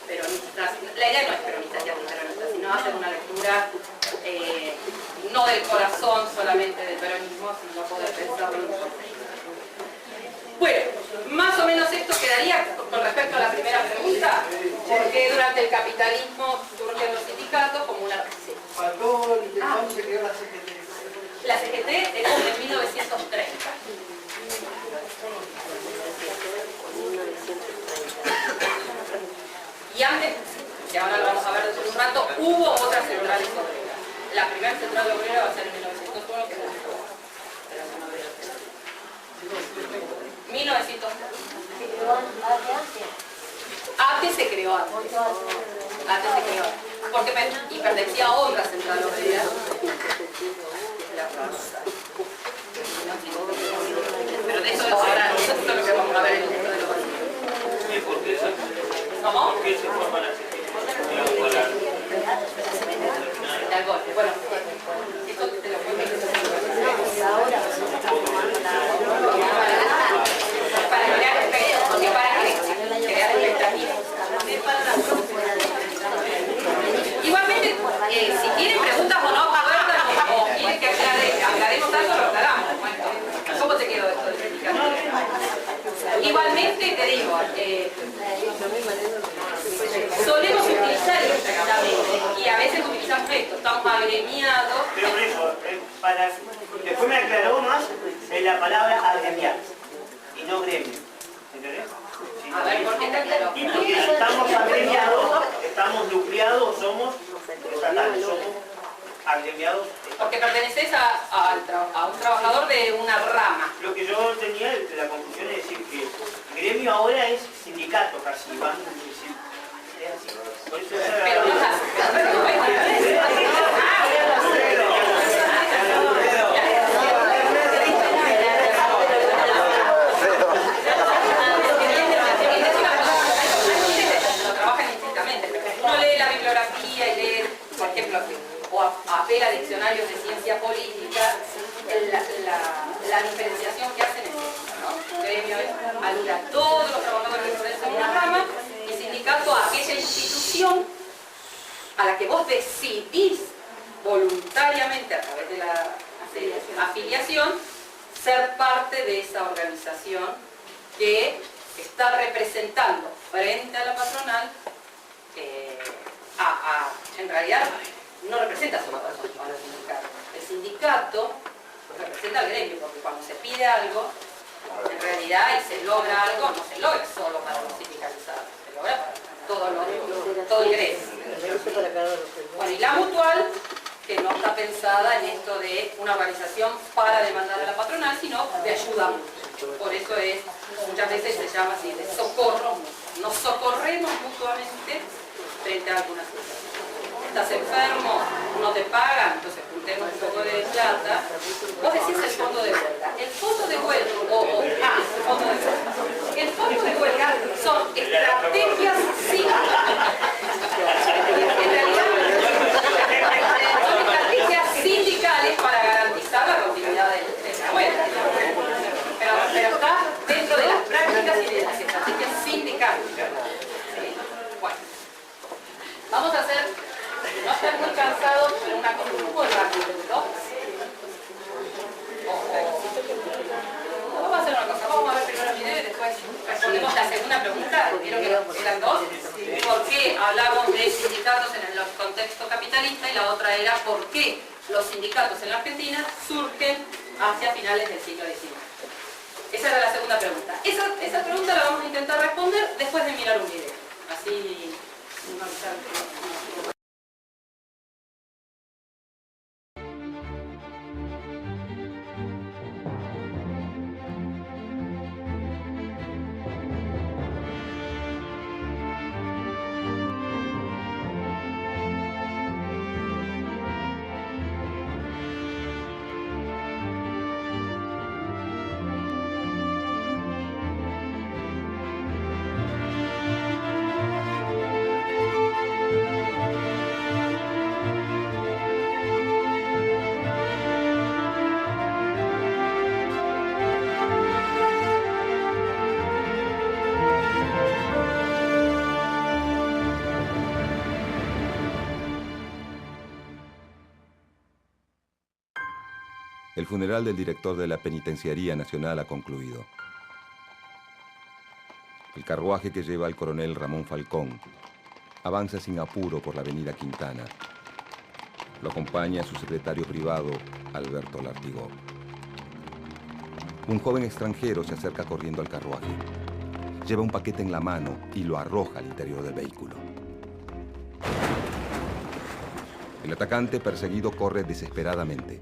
peronistas. La idea no es peronistas y antiperonistas, sino hacer una lectura no del corazón solamente del peronismo, sino poder pensarlo en un contexto. Bueno, más o menos esto quedaría con respecto a la primera pregunta, porque durante el capitalismo surgen los sindicatos como una receta. ¿Cuándo se creó la CGT? La CGT es de 1930. Y antes, que ahora lo vamos a ver dentro de un rato, hubo otras centrales obreras. La primera central obrera va a ser en 1901, que es la mejor. Pero eso no veo. 1903. ATE se creó antes. ATE se creó. Porque y pertenecía a otra central obrera. Pero de eso ahora, eso es lo que vamos a ver en el mundo de los valores. ¿Y por qué se, ¿Cómo? por qué se forma la CGT? Del golpe. Bueno, esto te lo cuento. Para crear expectativas, porque para crear expectativas. Igualmente, si tienen preguntas o no, o quieren que aclaremos algo, lo aclaramos. Bueno, ¿cómo te quedó esto de sindicato? Igualmente te digo, solemos utilizar exactamente, y a veces utilizamos esto, estamos agremiados. Pero por eso, después me aclaró más la palabra agremiar y no gremio. ¿Entendés? A ver, ¿por qué te aclaró? Y porque estamos agremiados, estamos nucleados, somos estatales, somos agremiados. Porque perteneces a un trabajador de una rama. Lo que yo tenía, la conclusión es decir que gremio ahora es sindicato casi, van a decir, es así. Por eso Pero no es así. Lo trabajan indistintamente. Uno lee la bibliografía y lee, por ejemplo, o apela a diccionarios de ciencia política, la diferenciación que hacen es esta, ¿no? Gremio alude a todos los trabajadores que pertenecen a una rama y sindicato a aquella institución a la que vos decidís voluntariamente a través de la afiliación ser parte de esa organización que está representando frente a la patronal en realidad no representa solo a la sindicato. El sindicato representa al gremio, porque cuando se pide algo, en realidad, y se logra algo, no se logra solo para los sindicalizados, se logra para todo el gremio. Bueno, y la mutual, que no está pensada en esto de una organización para demandar a la patronal, sino de ayuda mutua. Por eso muchas veces se llama así, de socorro. Nos socorremos mutuamente frente a algunas cosas. Estás enfermo, no te pagan, entonces juntemos un poco de plata. Vos decís el fondo de huelga. El fondo de huelga, el fondo de huelga. El fondo de huelga son estrategias sindicales para garantizar la continuidad de la huelga. Pero está dentro de las prácticas y de las estrategias sindicales. ¿Sí? Bueno, vamos a hacer, no estar muy cansados, pero una cosa muy rápida, ¿no? Vamos a hacer una cosa, vamos a ver primero el video y después respondemos la segunda pregunta, creo que eran dos. ¿Por qué hablamos de sindicatos en el contexto capitalista? Y la otra era ¿por qué los sindicatos en la Argentina surgen hacia finales del siglo XIX? Esa era la segunda pregunta. Esa pregunta la vamos a intentar responder después de mirar un video. Así no El funeral del director de la Penitenciaría Nacional ha concluido. El carruaje que lleva al coronel Ramón Falcón avanza sin apuro por la avenida Quintana. Lo acompaña su secretario privado, Alberto Lartigó. Un joven extranjero se acerca corriendo al carruaje. Lleva un paquete en la mano y lo arroja al interior del vehículo. El atacante, perseguido, corre desesperadamente.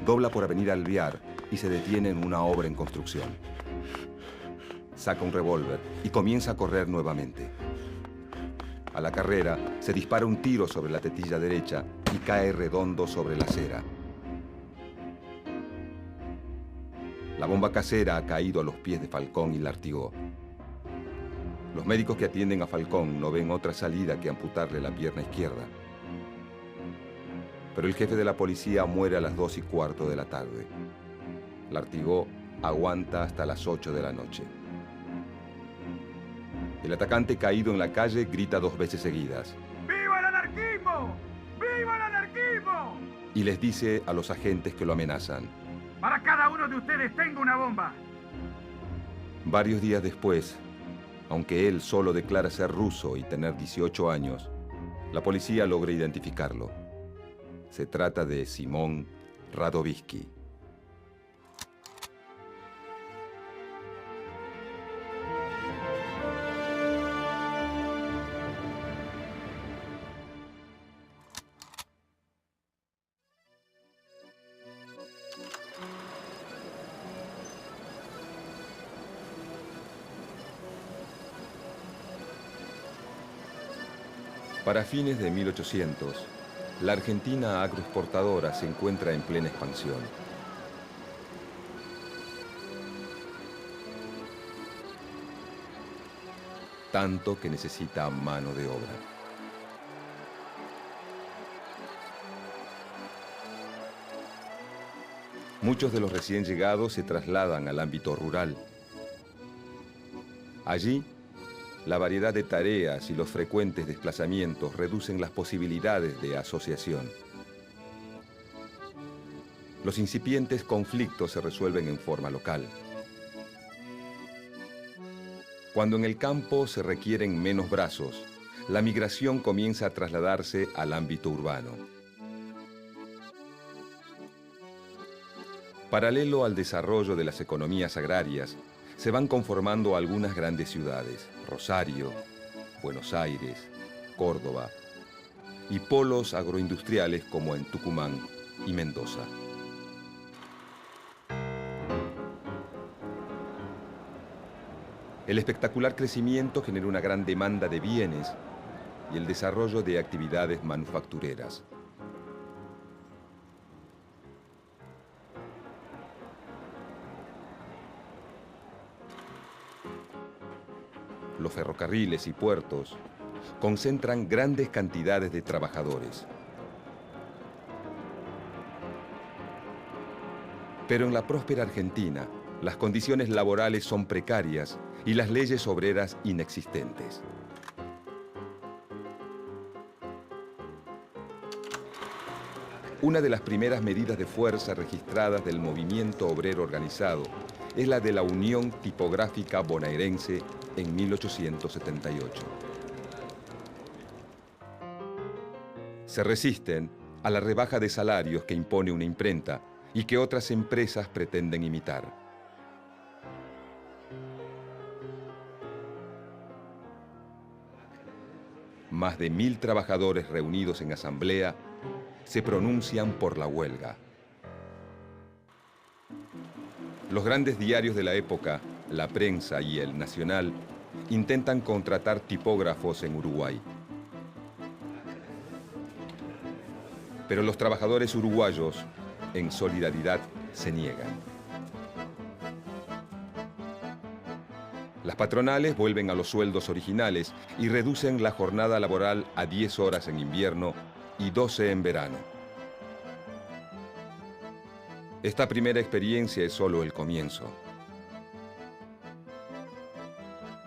Dobla por Avenida Alvear y se detiene en una obra en construcción. Saca un revólver y comienza a correr nuevamente. A la carrera, se dispara un tiro sobre la tetilla derecha y cae redondo sobre la acera. La bomba casera ha caído a los pies de Falcón y Lartigó. Los médicos que atienden a Falcón no ven otra salida que amputarle la pierna izquierda. Pero el jefe de la policía muere a las 2:15 de la tarde. Lartigó aguanta hasta las 8 de la noche. El atacante caído en la calle grita 2 veces seguidas. ¡Viva el anarquismo! ¡Viva el anarquismo! Y les dice a los agentes que lo amenazan. Para cada uno de ustedes tengo una bomba. Varios días después, aunque él solo declara ser ruso y tener 18 años, la policía logra identificarlo. Se trata de Simón Radovisky. Para fines de 1800, la Argentina agroexportadora se encuentra en plena expansión. Tanto que necesita mano de obra. Muchos de los recién llegados se trasladan al ámbito rural. Allí, la variedad de tareas y los frecuentes desplazamientos reducen las posibilidades de asociación. Los incipientes conflictos se resuelven en forma local. Cuando en el campo se requieren menos brazos, la migración comienza a trasladarse al ámbito urbano. Paralelo al desarrollo de las economías agrarias, se van conformando algunas grandes ciudades, Rosario, Buenos Aires, Córdoba, y polos agroindustriales como en Tucumán y Mendoza. El espectacular crecimiento genera una gran demanda de bienes y el desarrollo de actividades manufactureras. Los ferrocarriles y puertos concentran grandes cantidades de trabajadores. Pero en la próspera Argentina, las condiciones laborales son precarias y las leyes obreras inexistentes. Una de las primeras medidas de fuerza registradas del movimiento obrero organizado es la de la Unión Tipográfica Bonaerense en 1878. Se resisten a la rebaja de salarios que impone una imprenta y que otras empresas pretenden imitar. Más de 1000 trabajadores reunidos en asamblea se pronuncian por la huelga. Los grandes diarios de la época, La Prensa y El Nacional, intentan contratar tipógrafos en Uruguay. Pero los trabajadores uruguayos, en solidaridad, se niegan. Las patronales vuelven a los sueldos originales y reducen la jornada laboral a 10 horas en invierno y 12 en verano. Esta primera experiencia es solo el comienzo.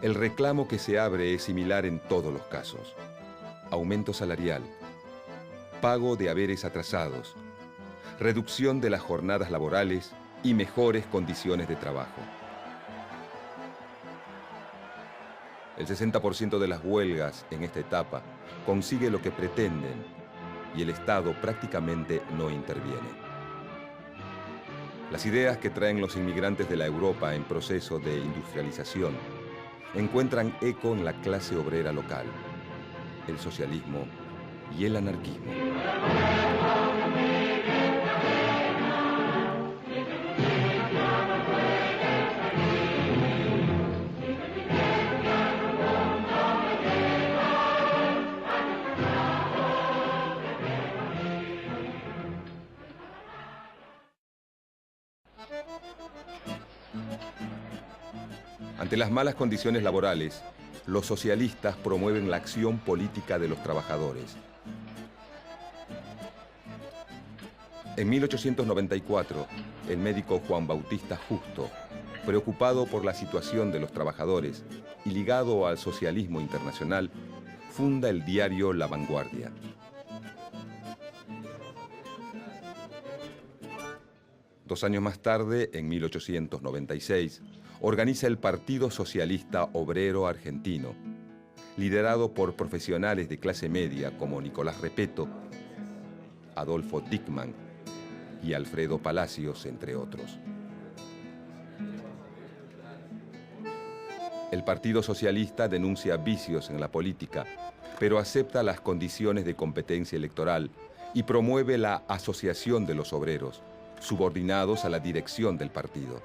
El reclamo que se abre es similar en todos los casos. Aumento salarial, pago de haberes atrasados, reducción de las jornadas laborales y mejores condiciones de trabajo. El 60% de las huelgas en esta etapa consigue lo que pretenden y el Estado prácticamente no interviene. Las ideas que traen los inmigrantes de la Europa en proceso de industrialización encuentran eco en la clase obrera local, el socialismo y el anarquismo. Ante las malas condiciones laborales, los socialistas promueven la acción política de los trabajadores. En 1894, el médico Juan Bautista Justo, preocupado por la situación de los trabajadores y ligado al socialismo internacional, funda el diario La Vanguardia. Dos años más tarde, en 1896, organiza el Partido Socialista Obrero Argentino, liderado por profesionales de clase media como Nicolás Repetto, Adolfo Dickmann y Alfredo Palacios, entre otros. El Partido Socialista denuncia vicios en la política, pero acepta las condiciones de competencia electoral y promueve la asociación de los obreros, subordinados a la dirección del partido.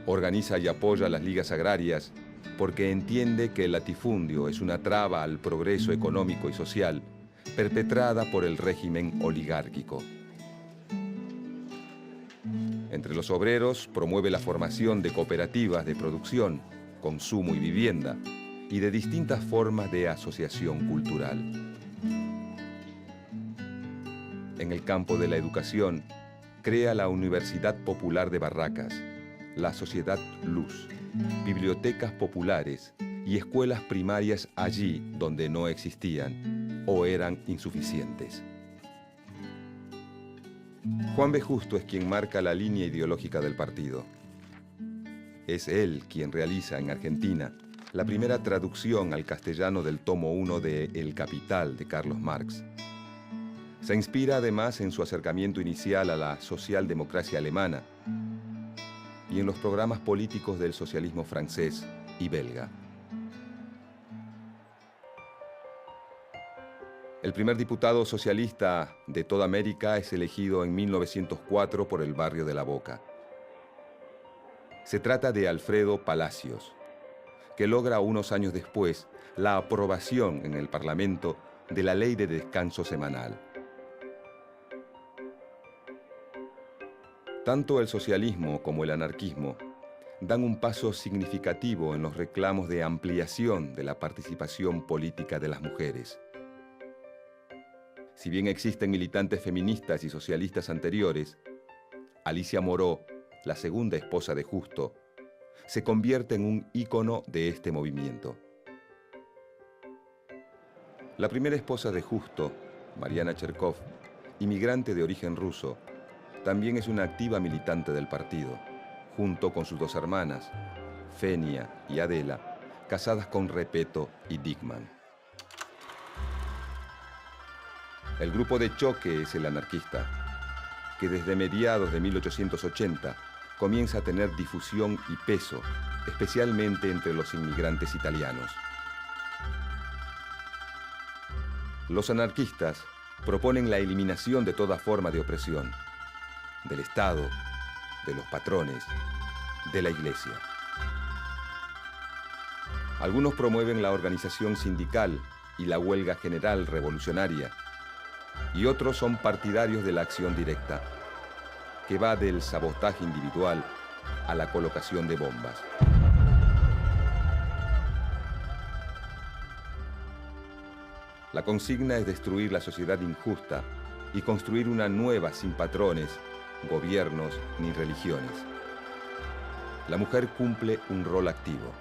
Organiza y apoya las ligas agrarias porque entiende que el latifundio es una traba al progreso económico y social perpetrada por el régimen oligárquico. Entre los obreros promueve la formación de cooperativas de producción, consumo y vivienda y de distintas formas de asociación cultural. En el campo de la educación, crea la Universidad Popular de Barracas, la Sociedad Luz, bibliotecas populares y escuelas primarias allí donde no existían o eran insuficientes. Juan B. Justo es quien marca la línea ideológica del partido. Es él quien realiza en Argentina la primera traducción al castellano del tomo 1 de El Capital de Carlos Marx. Se inspira además en su acercamiento inicial a la socialdemocracia alemana y en los programas políticos del socialismo francés y belga. El primer diputado socialista de toda América es elegido en 1904 por el barrio de La Boca. Se trata de Alfredo Palacios, que logra unos años después la aprobación en el Parlamento de la Ley de Descanso Semanal. Tanto el socialismo como el anarquismo dan un paso significativo en los reclamos de ampliación de la participación política de las mujeres. Si bien existen militantes feministas y socialistas anteriores, Alicia Moró, la segunda esposa de Justo, se convierte en un ícono de este movimiento. La primera esposa de Justo, Mariana Cherkov, inmigrante de origen ruso, también es una activa militante del partido, junto con sus dos hermanas, Fenia y Adela, casadas con Repetto y Dickmann. El grupo de choque es el anarquista, que desde mediados de 1880 comienza a tener difusión y peso, especialmente entre los inmigrantes italianos. Los anarquistas proponen la eliminación de toda forma de opresión, del Estado, de los patrones, de la Iglesia. Algunos promueven la organización sindical y la huelga general revolucionaria, y otros son partidarios de la acción directa, que va del sabotaje individual a la colocación de bombas. La consigna es destruir la sociedad injusta y construir una nueva sin patrones, gobiernos ni religiones. La mujer cumple un rol activo.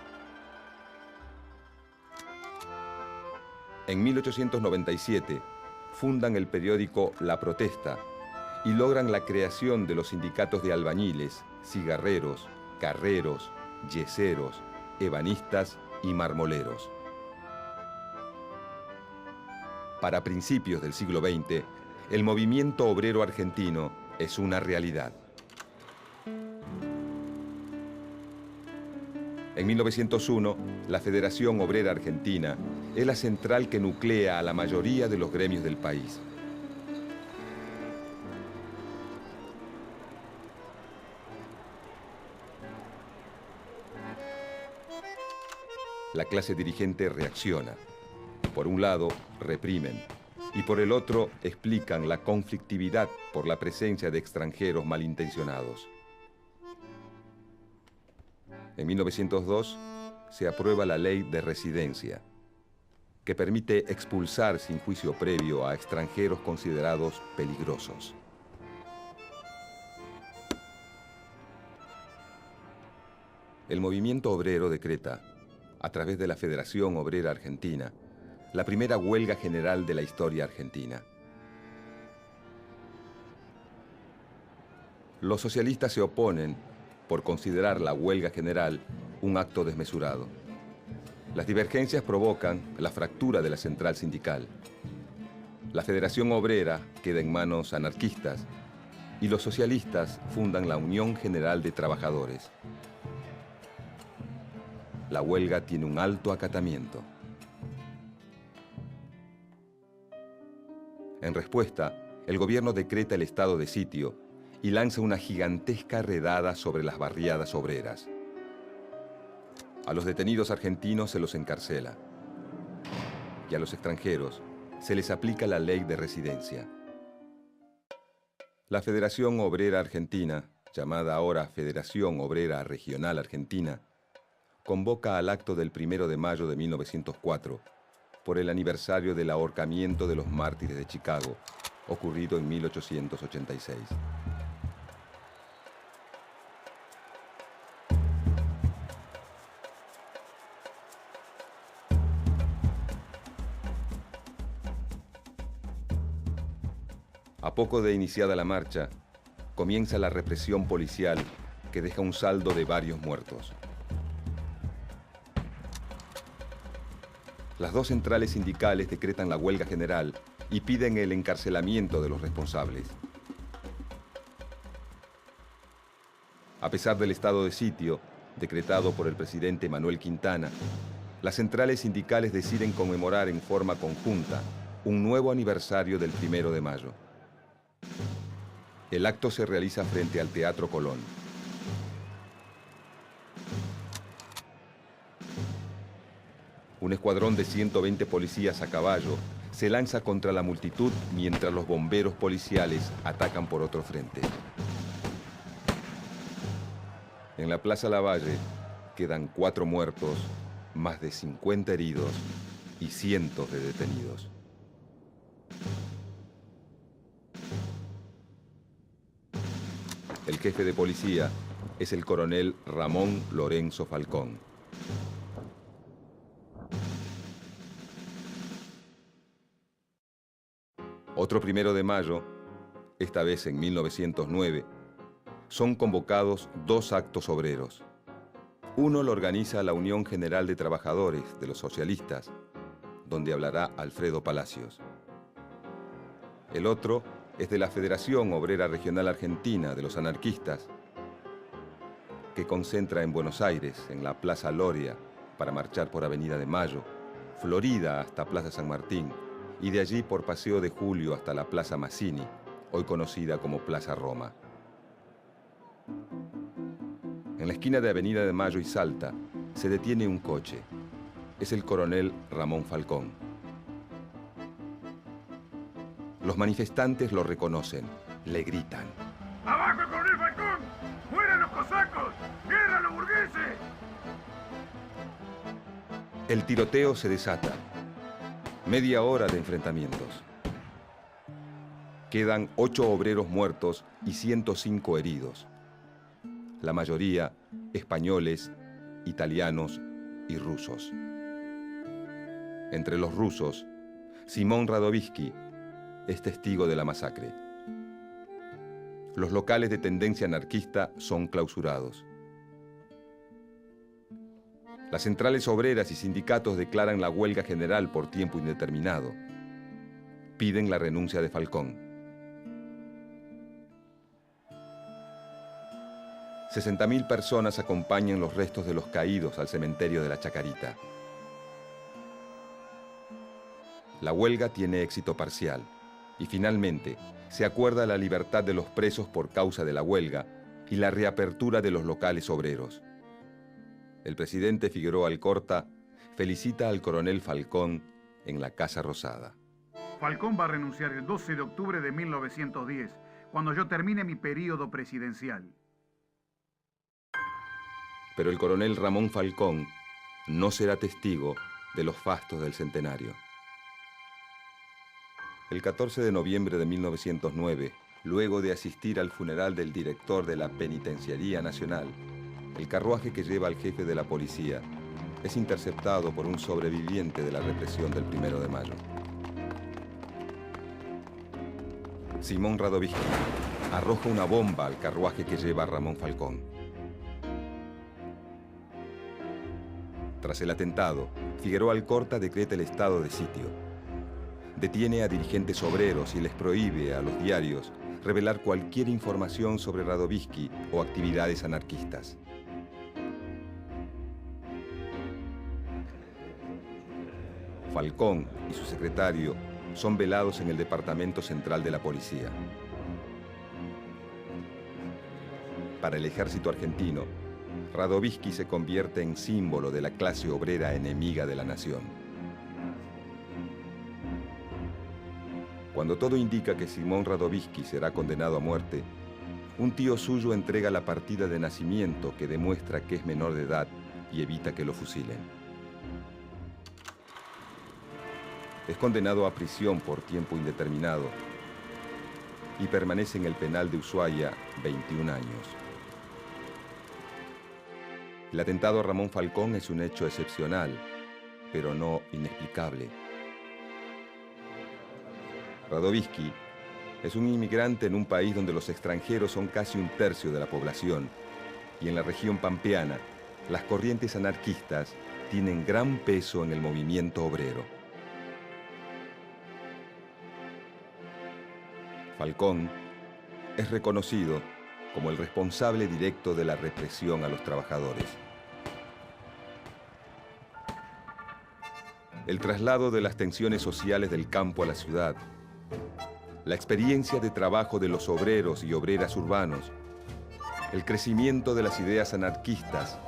En 1897 fundan el periódico La Protesta y logran la creación de los sindicatos de albañiles, cigarreros, carreros, yeseros, ebanistas y marmoleros. Para principios del siglo XX, el movimiento obrero argentino es una realidad. En 1901, la Federación Obrera Argentina es la central que nuclea a la mayoría de los gremios del país. La clase dirigente reacciona. Por un lado, reprimen, y por el otro, explican la conflictividad por la presencia de extranjeros malintencionados. En 1902 se aprueba la Ley de Residencia, que permite expulsar sin juicio previo a extranjeros considerados peligrosos. El movimiento obrero decreta, a través de la Federación Obrera Argentina, la primera huelga general de la historia argentina. Los socialistas se oponen por considerar la huelga general un acto desmesurado. Las divergencias provocan la fractura de la central sindical. La Federación Obrera queda en manos anarquistas y los socialistas fundan la Unión General de Trabajadores. La huelga tiene un alto acatamiento. En respuesta, el gobierno decreta el estado de sitio y lanza una gigantesca redada sobre las barriadas obreras. A los detenidos argentinos se los encarcela y a los extranjeros se les aplica la Ley de Residencia. La Federación Obrera Argentina, llamada ahora Federación Obrera Regional Argentina, convoca al acto del 1 de mayo de 1904 por el aniversario del ahorcamiento de los mártires de Chicago, ocurrido en 1886. A poco de iniciada la marcha, comienza la represión policial que deja un saldo de varios muertos. Las dos centrales sindicales decretan la huelga general y piden el encarcelamiento de los responsables. A pesar del estado de sitio, decretado por el presidente Manuel Quintana, las centrales sindicales deciden conmemorar en forma conjunta un nuevo aniversario del 1 de mayo. El acto se realiza frente al Teatro Colón. Un escuadrón de 120 policías a caballo se lanza contra la multitud mientras los bomberos policiales atacan por otro frente. En la Plaza Lavalle quedan 4 muertos, más de 50 heridos y cientos de detenidos. El jefe de policía es el coronel Ramón Lorenzo Falcón. Otro 1 de mayo, esta vez en 1909, son convocados 2 actos obreros. Uno lo organiza la Unión General de Trabajadores de los Socialistas, donde hablará Alfredo Palacios. El otro es de la Federación Obrera Regional Argentina de los Anarquistas, que concentra en Buenos Aires, en la Plaza Loria, para marchar por Avenida de Mayo, Florida hasta Plaza San Martín, y de allí por Paseo de Julio hasta la Plaza Mazzini, hoy conocida como Plaza Roma. En la esquina de Avenida de Mayo y Salta se detiene un coche. Es el coronel Ramón Falcón. Los manifestantes lo reconocen, le gritan. ¡Abajo el coronel Falcón! ¡Fuera los cosacos! ¡Guerra a los burgueses! El tiroteo se desata. Media hora de enfrentamientos. Quedan 8 obreros muertos y 105 heridos. La mayoría españoles, italianos y rusos. Entre los rusos Simón Radovísky es testigo de la masacre. Los locales de tendencia anarquista son clausurados. Las centrales obreras y sindicatos declaran la huelga general por tiempo indeterminado. Piden la renuncia de Falcón. 60.000 personas acompañan los restos de los caídos al cementerio de la Chacarita. La huelga tiene éxito parcial y finalmente se acuerda la libertad de los presos por causa de la huelga y la reapertura de los locales obreros. El presidente Figueroa Alcorta felicita al coronel Falcón en la Casa Rosada. Falcón va a renunciar el 12 de octubre de 1910, cuando yo termine mi periodo presidencial. Pero el coronel Ramón Falcón no será testigo de los fastos del centenario. El 14 de noviembre de 1909, luego de asistir al funeral del director de la Penitenciaría Nacional, el carruaje que lleva al jefe de la policía es interceptado por un sobreviviente de la represión del 1 de mayo. Simón Radovísky arroja una bomba al carruaje que lleva a Ramón Falcón. Tras el atentado, Figueroa Alcorta decreta el estado de sitio. Detiene a dirigentes obreros y les prohíbe a los diarios revelar cualquier información sobre Radovísky o actividades anarquistas. Falcón y su secretario son velados en el Departamento Central de la Policía. Para el ejército argentino, Radovísky se convierte en símbolo de la clase obrera enemiga de la nación. Cuando todo indica que Simón Radovísky será condenado a muerte, un tío suyo entrega la partida de nacimiento que demuestra que es menor de edad y evita que lo fusilen. Es condenado a prisión por tiempo indeterminado y permanece en el penal de Ushuaia 21 años. El atentado a Ramón Falcón es un hecho excepcional, pero no inexplicable. Radovísky es un inmigrante en un país donde los extranjeros son casi un tercio de la población, y en la región pampeana, las corrientes anarquistas tienen gran peso en el movimiento obrero. Falcón es reconocido como el responsable directo de la represión a los trabajadores. El traslado de las tensiones sociales del campo a la ciudad, la experiencia de trabajo de los obreros y obreras urbanos, el crecimiento de las ideas anarquistas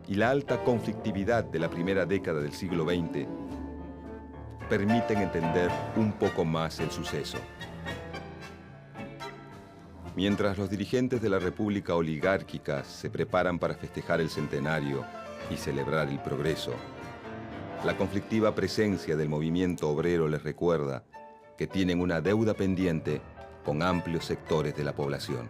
y la alta conflictividad de la primera década del siglo XX permiten entender un poco más el suceso. Mientras los dirigentes de la República oligárquica se preparan para festejar el centenario y celebrar el progreso, la conflictiva presencia del movimiento obrero les recuerda que tienen una deuda pendiente con amplios sectores de la población.